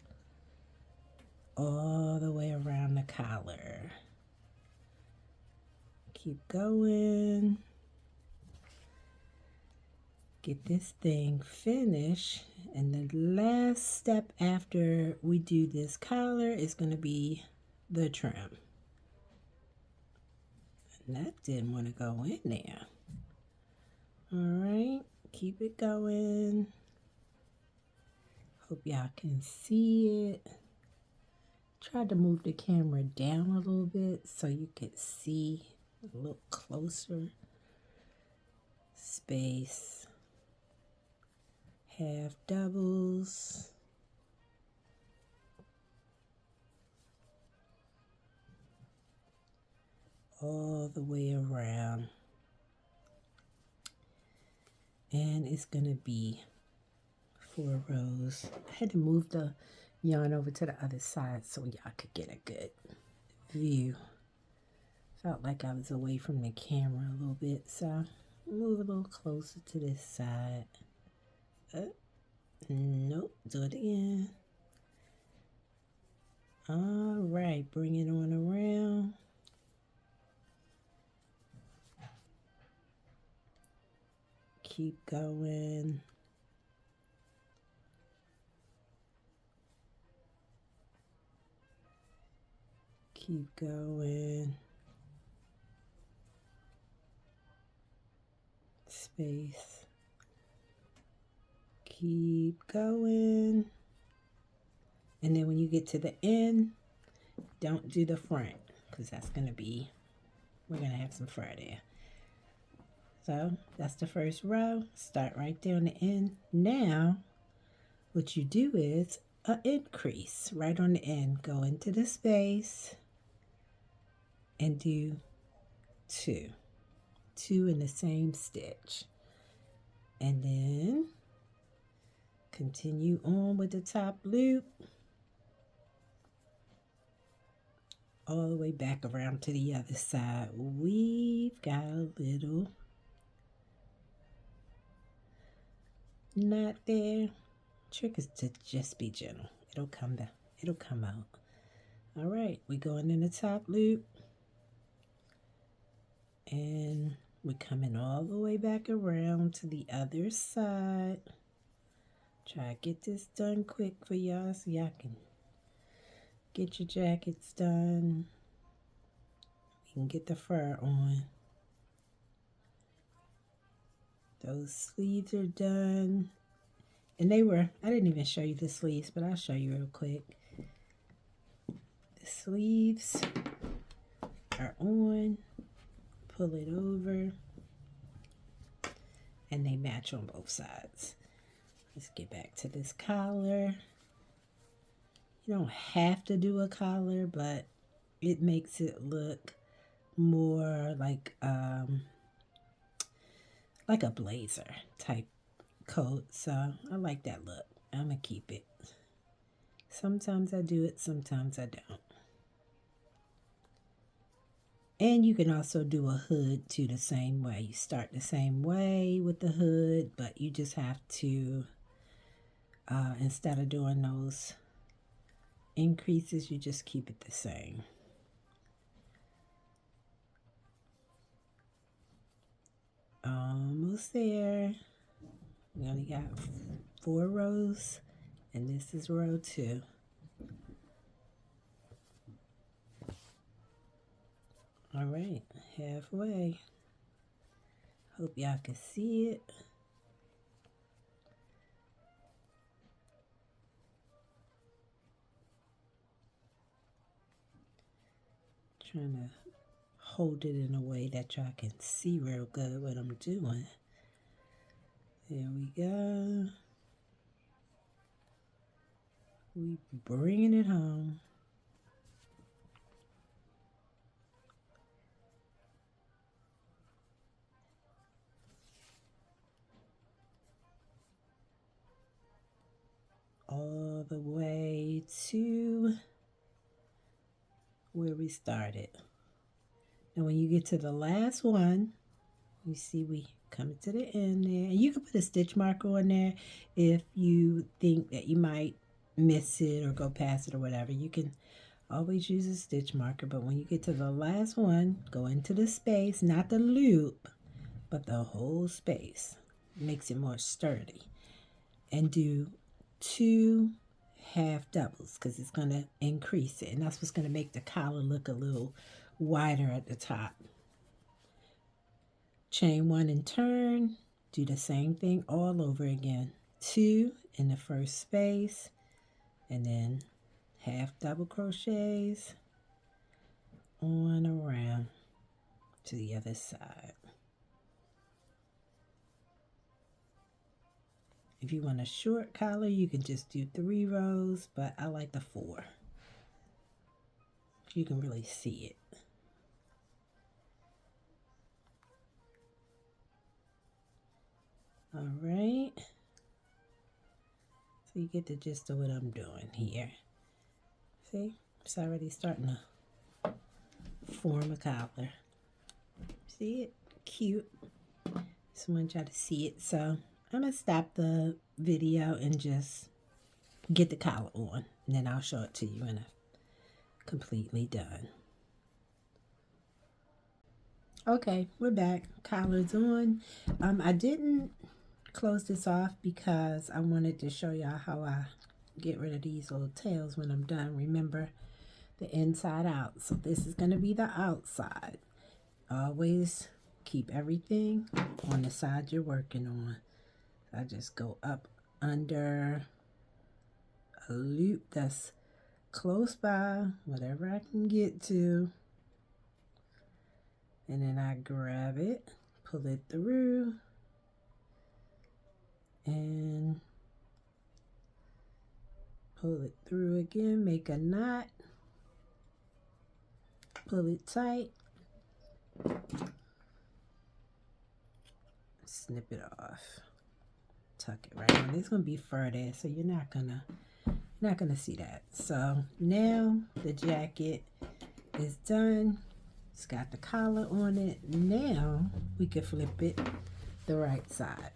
all the way around the collar. Keep going. Get this thing finished. And the last step after we do this collar is going to be the trim. And that didn't want to go in there. All right, keep it going. Hope y'all can see it. Tried to move the camera down a little bit so you could see a little closer. Space. Half doubles. All the way around. And it's going to be 4 rows. I had to move the yarn over to the other side so y'all could get a good view. Felt like I was away from the camera a little bit, so move a little closer to this side. Nope, do it again. All right, bring it on around. Keep going. Keep going. Space. Keep going. And then when you get to the end, don't do the front because that's going to be, we're going to have some fur there. So that's the first row. Start right there on the end. Now, what you do is an increase right on the end. Go into the space and do 2. 2 in the same stitch. And then continue on with the top loop. All the way back around to the other side. We've got a little knot there. Trick is to just be gentle. It'll come down. It'll come out. All right, we're going in the top loop. And we're coming all the way back around to the other side. Try to get this done quick for y'all so y'all can get your jackets done. You can get the fur on. Those sleeves are done. And I didn't even show you the sleeves, but I'll show you real quick. The sleeves are on. Pull it over. And they match on both sides. Let's get back to this collar. You don't have to do a collar, but it makes it look more like a blazer type coat. So I like that look. I'm going to keep it. Sometimes I do it, sometimes I don't. And you can also do a hood too the same way. You start the same way with the hood, but you just have to, instead of doing those increases, you just keep it the same. Almost there. We only got 4 rows, and this is row 2. All right, halfway. Hope y'all can see it. Trying to hold it in a way that y'all can see real good what I'm doing. There we go. We bringing it home. All the way to where we started. And when you get to the last one, you see we coming to the end there. And you can put a stitch marker on there if you think that you might miss it or go past it or whatever. You can always use a stitch marker, but when you get to the last one, go into the space, not the loop, but the whole space. It makes it more sturdy. And do 2 half doubles because it's going to increase it, and that's what's going to make the collar look a little wider at the top. Chain 1 and turn. Do the same thing all over again. 2 in the first space, and then half double crochets on around to the other side. If you want a short collar, you can just do 3 rows, but I like the 4. You can really see it. All right. So you get the gist of what I'm doing here. See, it's already starting to form a collar. See it? Cute. Just want y'all to see it. So I'm going to stop the video and just get the collar on. And then I'll show it to you when I'm completely done. Okay, we're back. Collar's on. I didn't close this off because I wanted to show y'all how I get rid of these little tails when I'm done. Remember, the inside out. So this is going to be the outside. Always keep everything on the side you're working on. I just go up under a loop that's close by, whatever I can get to, and then I grab it, pull it through, and pull it through again, make a knot, pull it tight, snip it off, tuck it right on. It's gonna be fur there, so you're not gonna see that. So now the jacket is done. It's got the collar on it. Now we can flip it the right side.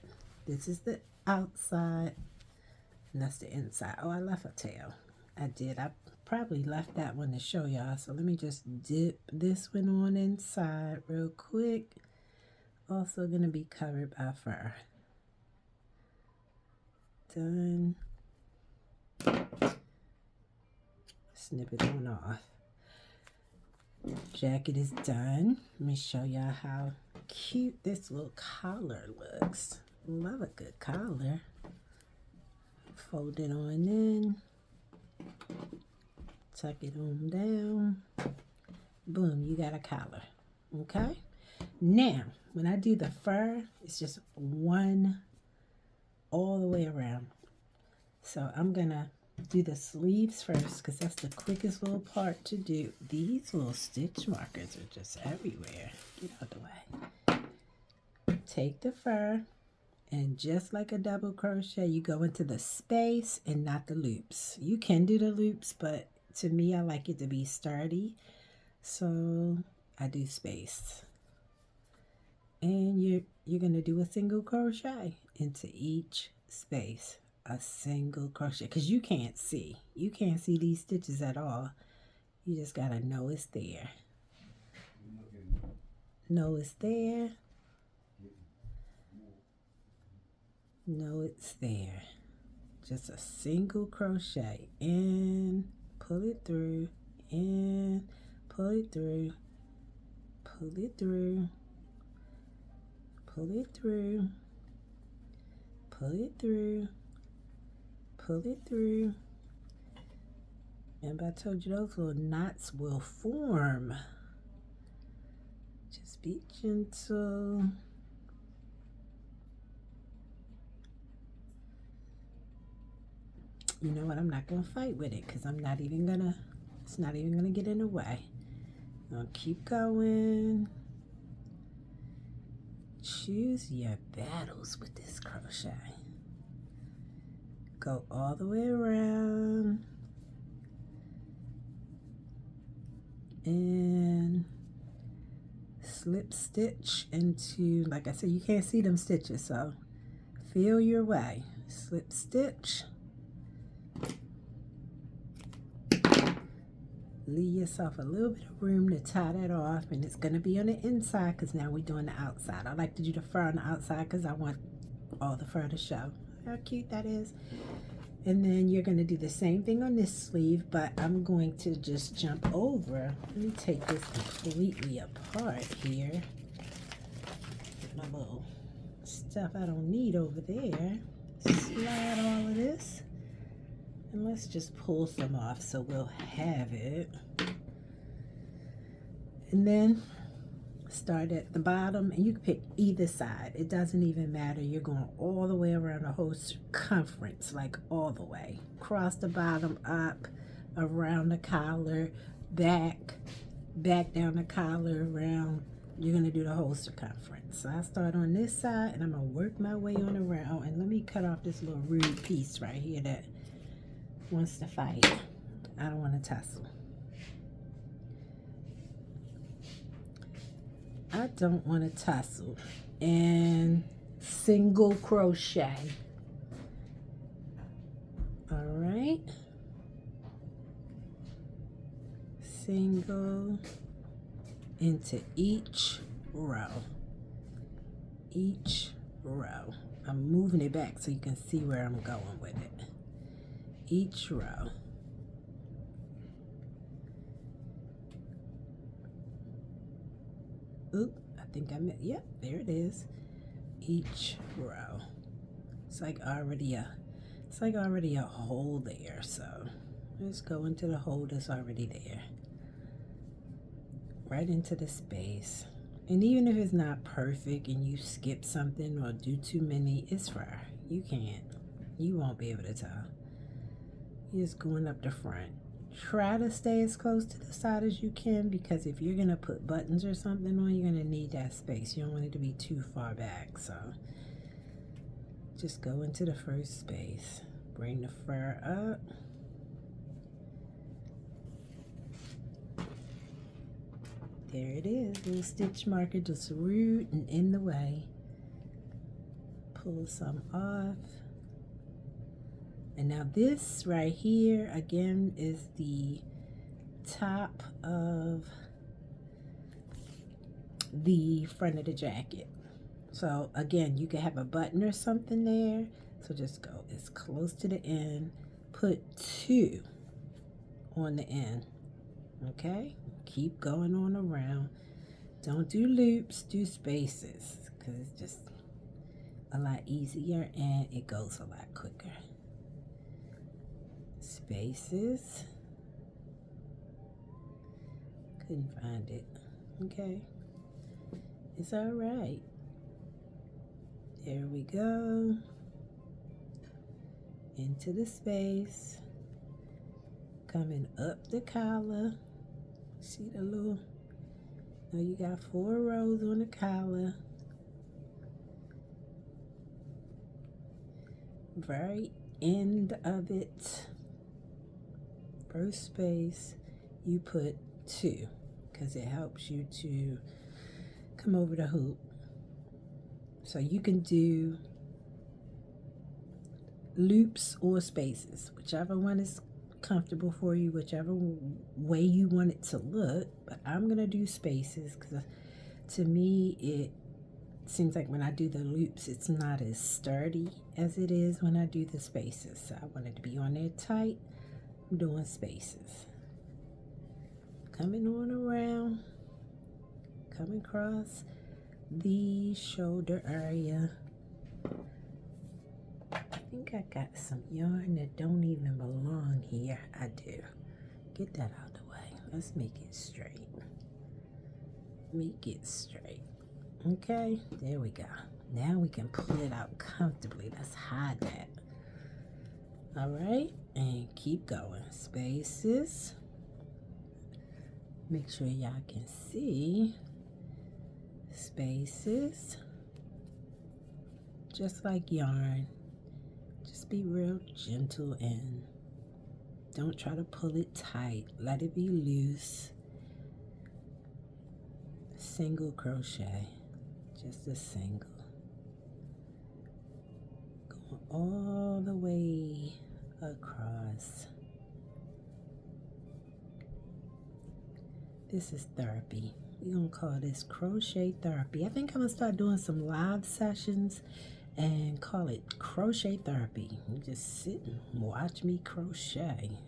This is the outside, and that's the inside. Oh, I left a tail. I did. I probably left that one to show y'all. So let me just dip this one on inside real quick. Also gonna be covered by fur. Done. Snip it on off. Jacket is done. Let me show y'all how cute this little collar looks. Love a good collar. Fold it on in. Tuck it on down. Boom, you got a collar. Okay? Now, when I do the fur, it's just one all the way around. So I'm going to do the sleeves first because that's the quickest little part to do. These little stitch markers are just everywhere. Get out the way. Take the fur, and just like a double crochet, you go into the space and not the loops. You can do the loops, but to me, I like it to be sturdy, so I do space. And you're going to do a single crochet into each space. A single crochet, because you can't see these stitches at all. You just gotta know it's there. Know it's there. Know it's there. Just a single crochet in, pull it through, in, pull it through, pull it through, pull it through, pull it through, pull it through. Remember I told you those little knots will form. Just be gentle. You know what? I'm not going to fight with it because I'm not even going to, it's not even going to get in the way. I'll keep going. Choose your battles with this crochet. Go all the way around. And slip stitch into, like I said, you can't see them stitches, so feel your way. Slip stitch. Leave yourself a little bit of room to tie that off, and it's going to be on the inside because now we're doing the outside. I like to do the fur on the outside because I want all the fur to show. How cute that is. And then you're going to do the same thing on this sleeve, but I'm going to just jump over. Let me take this completely apart here. Get my little stuff I don't need over there. Slide all of this. And let's just pull some off so we'll have it. And then start at the bottom, and you can pick either side. It doesn't even matter. You're going all the way around the whole circumference, like all the way. Across the bottom, up, around the collar, back down the collar, around. You're going to do the whole circumference. So I start on this side, and I'm going to work my way on around. And let me cut off this little rude piece right here that wants to fight. I don't want to tussle. I don't want to tussle. And single crochet. All right. Single into each row. Each row. I'm moving it back so you can see where I'm going with it. Each row. Oop, I think I meant, yep, there it is. Each row. It's like already a hole there, so just go into the hole that's already there. Right into the space. And even if it's not perfect and you skip something or do too many, it's fine. You can't. You won't be able to tell. You're just going up the front. Try to stay as close to the side as you can, because if you're going to put buttons or something on, you're going to need that space. You don't want it to be too far back. So just go into the first space. Bring the fur up. There it is. Little stitch marker, just rude and in the way. Pull some off. And now this right here, again, is the top of the front of the jacket. So again, you can have a button or something there. So just go as close to the end. Put 2 on the end. Okay? Keep going on around. Don't do loops, do spaces, because it's just a lot easier and it goes a lot quicker. Spaces. Couldn't find it. Okay. It's all right. There we go. Into the space. Coming up the collar. See the little, now you got 4 rows on the collar. Very end of it, first space, you put 2 because it helps you to come over the hoop. So you can do loops or spaces, whichever one is comfortable for you, whichever way you want it to look. But I'm gonna do spaces because to me it seems like when I do the loops it's not as sturdy as it is when I do the spaces. So I want it to be on there tight. I'm doing spaces, coming on around, coming across the shoulder area. I think I got some yarn that don't even belong here. I do. Get that out of the way. Let's make it straight. Make it straight. Okay, there we go. Now we can pull it out comfortably. Let's hide that. All right, and keep going. Spaces. Make sure y'all can see. Spaces. Just like yarn. Just be real gentle and don't try to pull it tight. Let it be loose. Single crochet. Just a single. Going all the way across. This is therapy. We're going to call this crochet therapy. I think I'm going to start doing some live sessions and call it crochet therapy. You just sit and watch me crochet.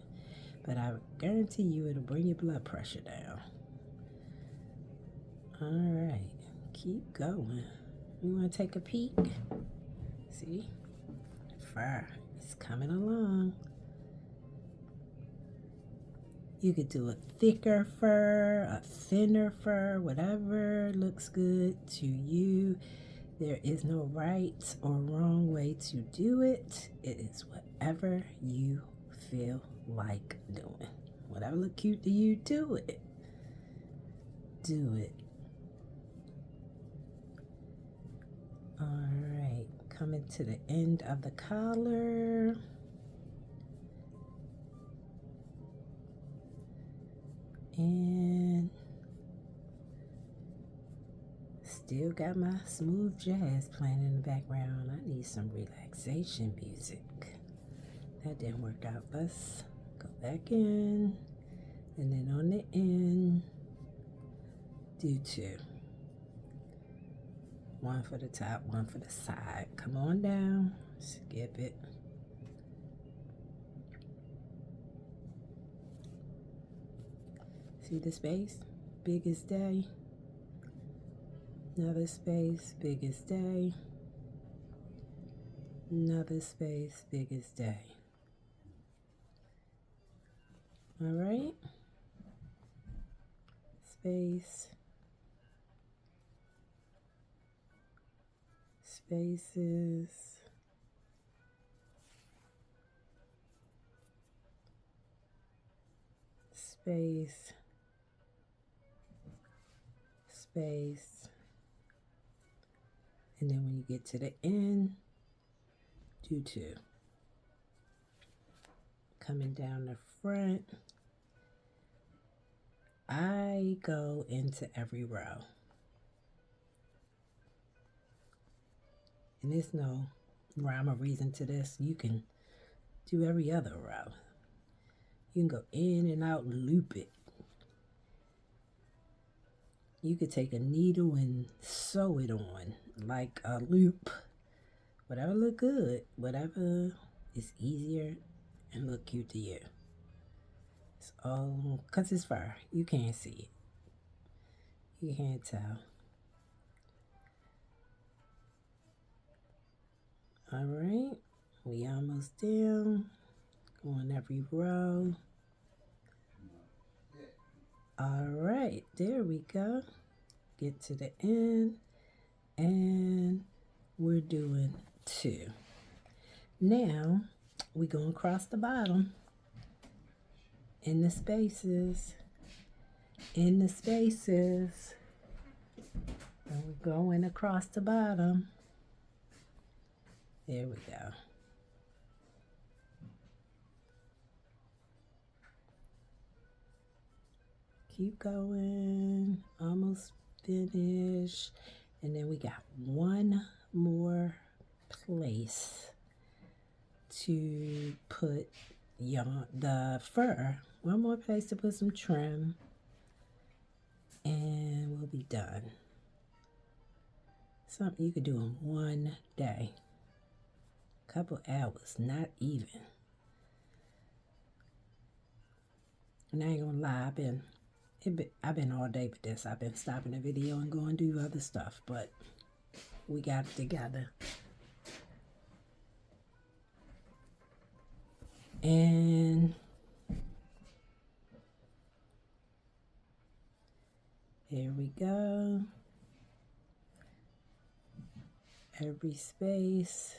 But I guarantee you it'll bring your blood pressure down. All right, keep going. You want to take a peek? See? Fur is coming along. You could do a thicker fur, a thinner fur, whatever looks good to you. There is no right or wrong way to do it. It is whatever you feel like doing. Whatever look cute to you, do it. Do it. All right, coming to the end of the collar. And still got my smooth jazz playing in the background. I need some relaxation music. That didn't work out. Let's go back in. And then on the end, do two. One for the top, one for the side. Come on down, skip it. See the space? Biggest day. Another space, biggest day. Another space, biggest day. All right. Space. Spaces. Space. Space. And then when you get to the end, do two. Coming down the front, I go into every row. And there's no rhyme or reason to this. You can do every other row. You can go in and out and loop it. You could take a needle and sew it on like a loop. Whatever look good, whatever is easier and look cute to you. It's all, because it's fur. You can't see it. You can't tell. All right, we almost down. On every row. All right, there we go. Get to the end, and we're doing two. Now we're going across the bottom in the spaces, and we're going across the bottom. There we go. Keep going, almost finished. And then we got one more place to put the fur. One more place to put some trim, and we'll be done. Something you could do in one day. Couple hours, not even. And I ain't gonna lie, I've been all day with this. I've been stopping the video and going to do other stuff, but we got it together. And here we go. Every space.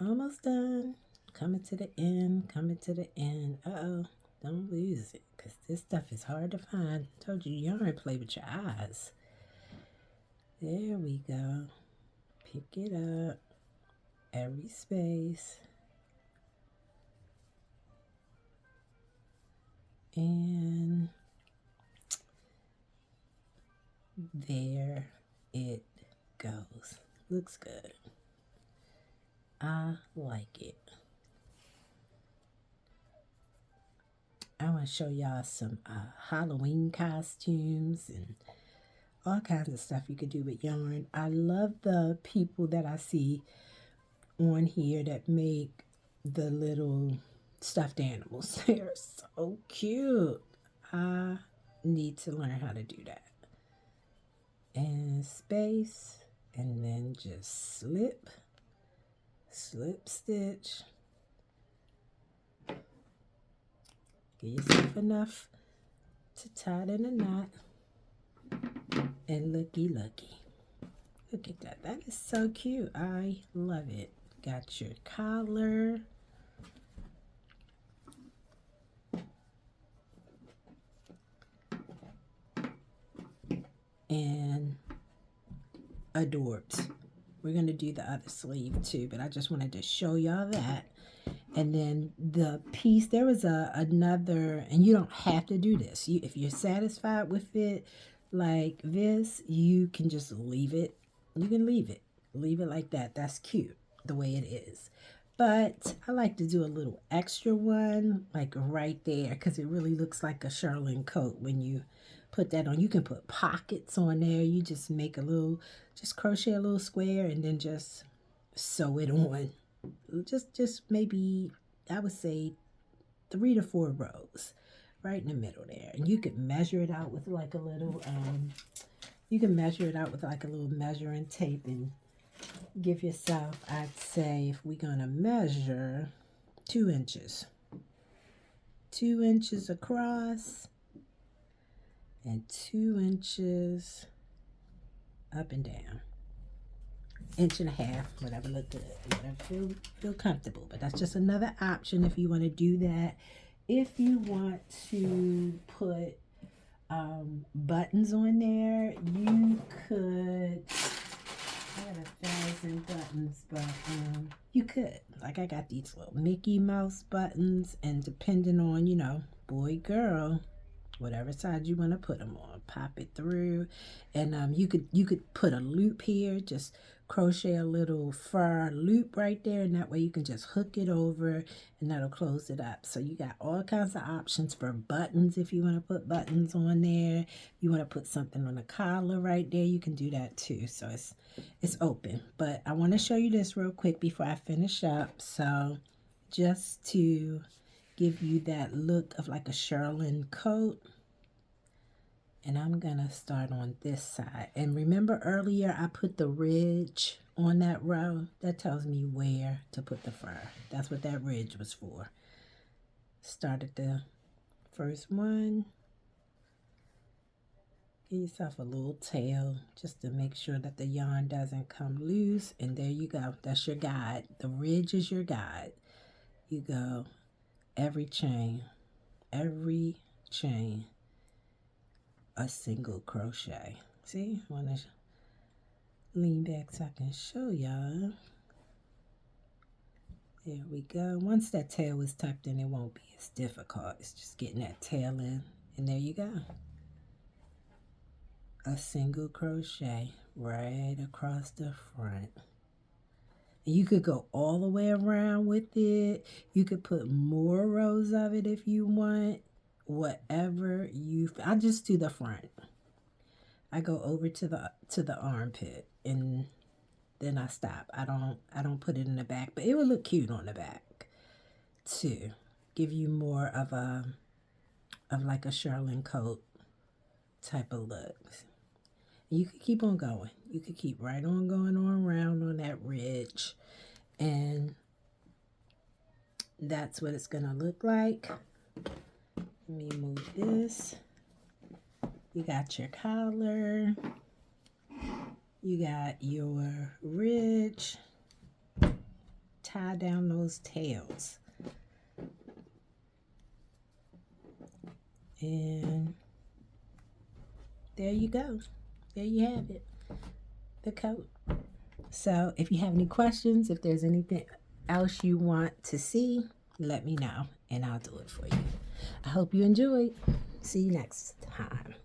Almost done. Coming to the end, coming to the end. Uh-oh, don't lose it, because this stuff is hard to find. Told you, yarn play with your eyes. There we go. Pick it up. Every space. And there it goes. Looks good. I like it. I want to show y'all some Halloween costumes and all kinds of stuff you could do with yarn. I love the people that I see on here that make the little stuffed animals. They're so cute. I need to learn how to do that. And space, and then just slip stitch. Give yourself enough to tie it in a knot. And looky. Look at that. That is so cute. I love it. Got your collar. And adorbs. We're going to do the other sleeve too, but I just wanted to show y'all that. And then the piece, there was another, and you don't have to do this. If you're satisfied with it like this, you can just leave it. You can leave it. Leave it like that. That's cute the way it is. But I like to do a little extra one, like right there, because it really looks like a shearling coat when you put that on. You can put pockets on there. You just make a little, just crochet a little square and then just sew it on. Just maybe, I would say 3 to 4 rows right in the middle there. And you could measure it out with like a little, measuring tape and give yourself, I'd say, if we're going to measure 2 inches. 2 inches across and 2 inches up and down. 1.5 inches, whatever look good, whatever feel comfortable. But that's just another option if you want to do that. If you want to put buttons on there, you could. I got 1,000 buttons, but you could. Like I got these little Mickey Mouse buttons, and depending on, you know, boy, girl, whatever side you want to put them on, pop it through. And you could put a loop here, just crochet a little fur loop right there, and that way you can just hook it over and that'll close it up. So you got all kinds of options for buttons if you want to put buttons on there. You want to put something on the collar right there, you can do that too. So it's open. But I want to show you this real quick before I finish up. So just to give you that look of like a shearling coat. And I'm going to start on this side. And remember earlier I put the ridge on that row? That tells me where to put the fur. That's what that ridge was for. Start at the first one. Give yourself a little tail just to make sure that the yarn doesn't come loose. And there you go. That's your guide. The ridge is your guide. You go every chain, a single crochet. See, I want to lean back so I can show y'all. There we go. Once that tail is tucked in, it won't be as difficult. It's just getting that tail in, and there you go. A single crochet right across the front. And you could go all the way around with it. You could put more rows of it if you want. Whatever I just do the front. I go over to the armpit and then I stop. I don't put it in the back, but it would look cute on the back too. Give you more of like a shearling coat type of look. You could keep on going. You could keep right on going on around on that ridge, and that's what it's gonna look like. Let me move this. You got your collar. You got your ridge. tie down those tails. And there you go. There you have it, the coat. So if you have any questions, if there's anything else you want to see, let me know and I'll do it for you. I hope you enjoyed. See you next time.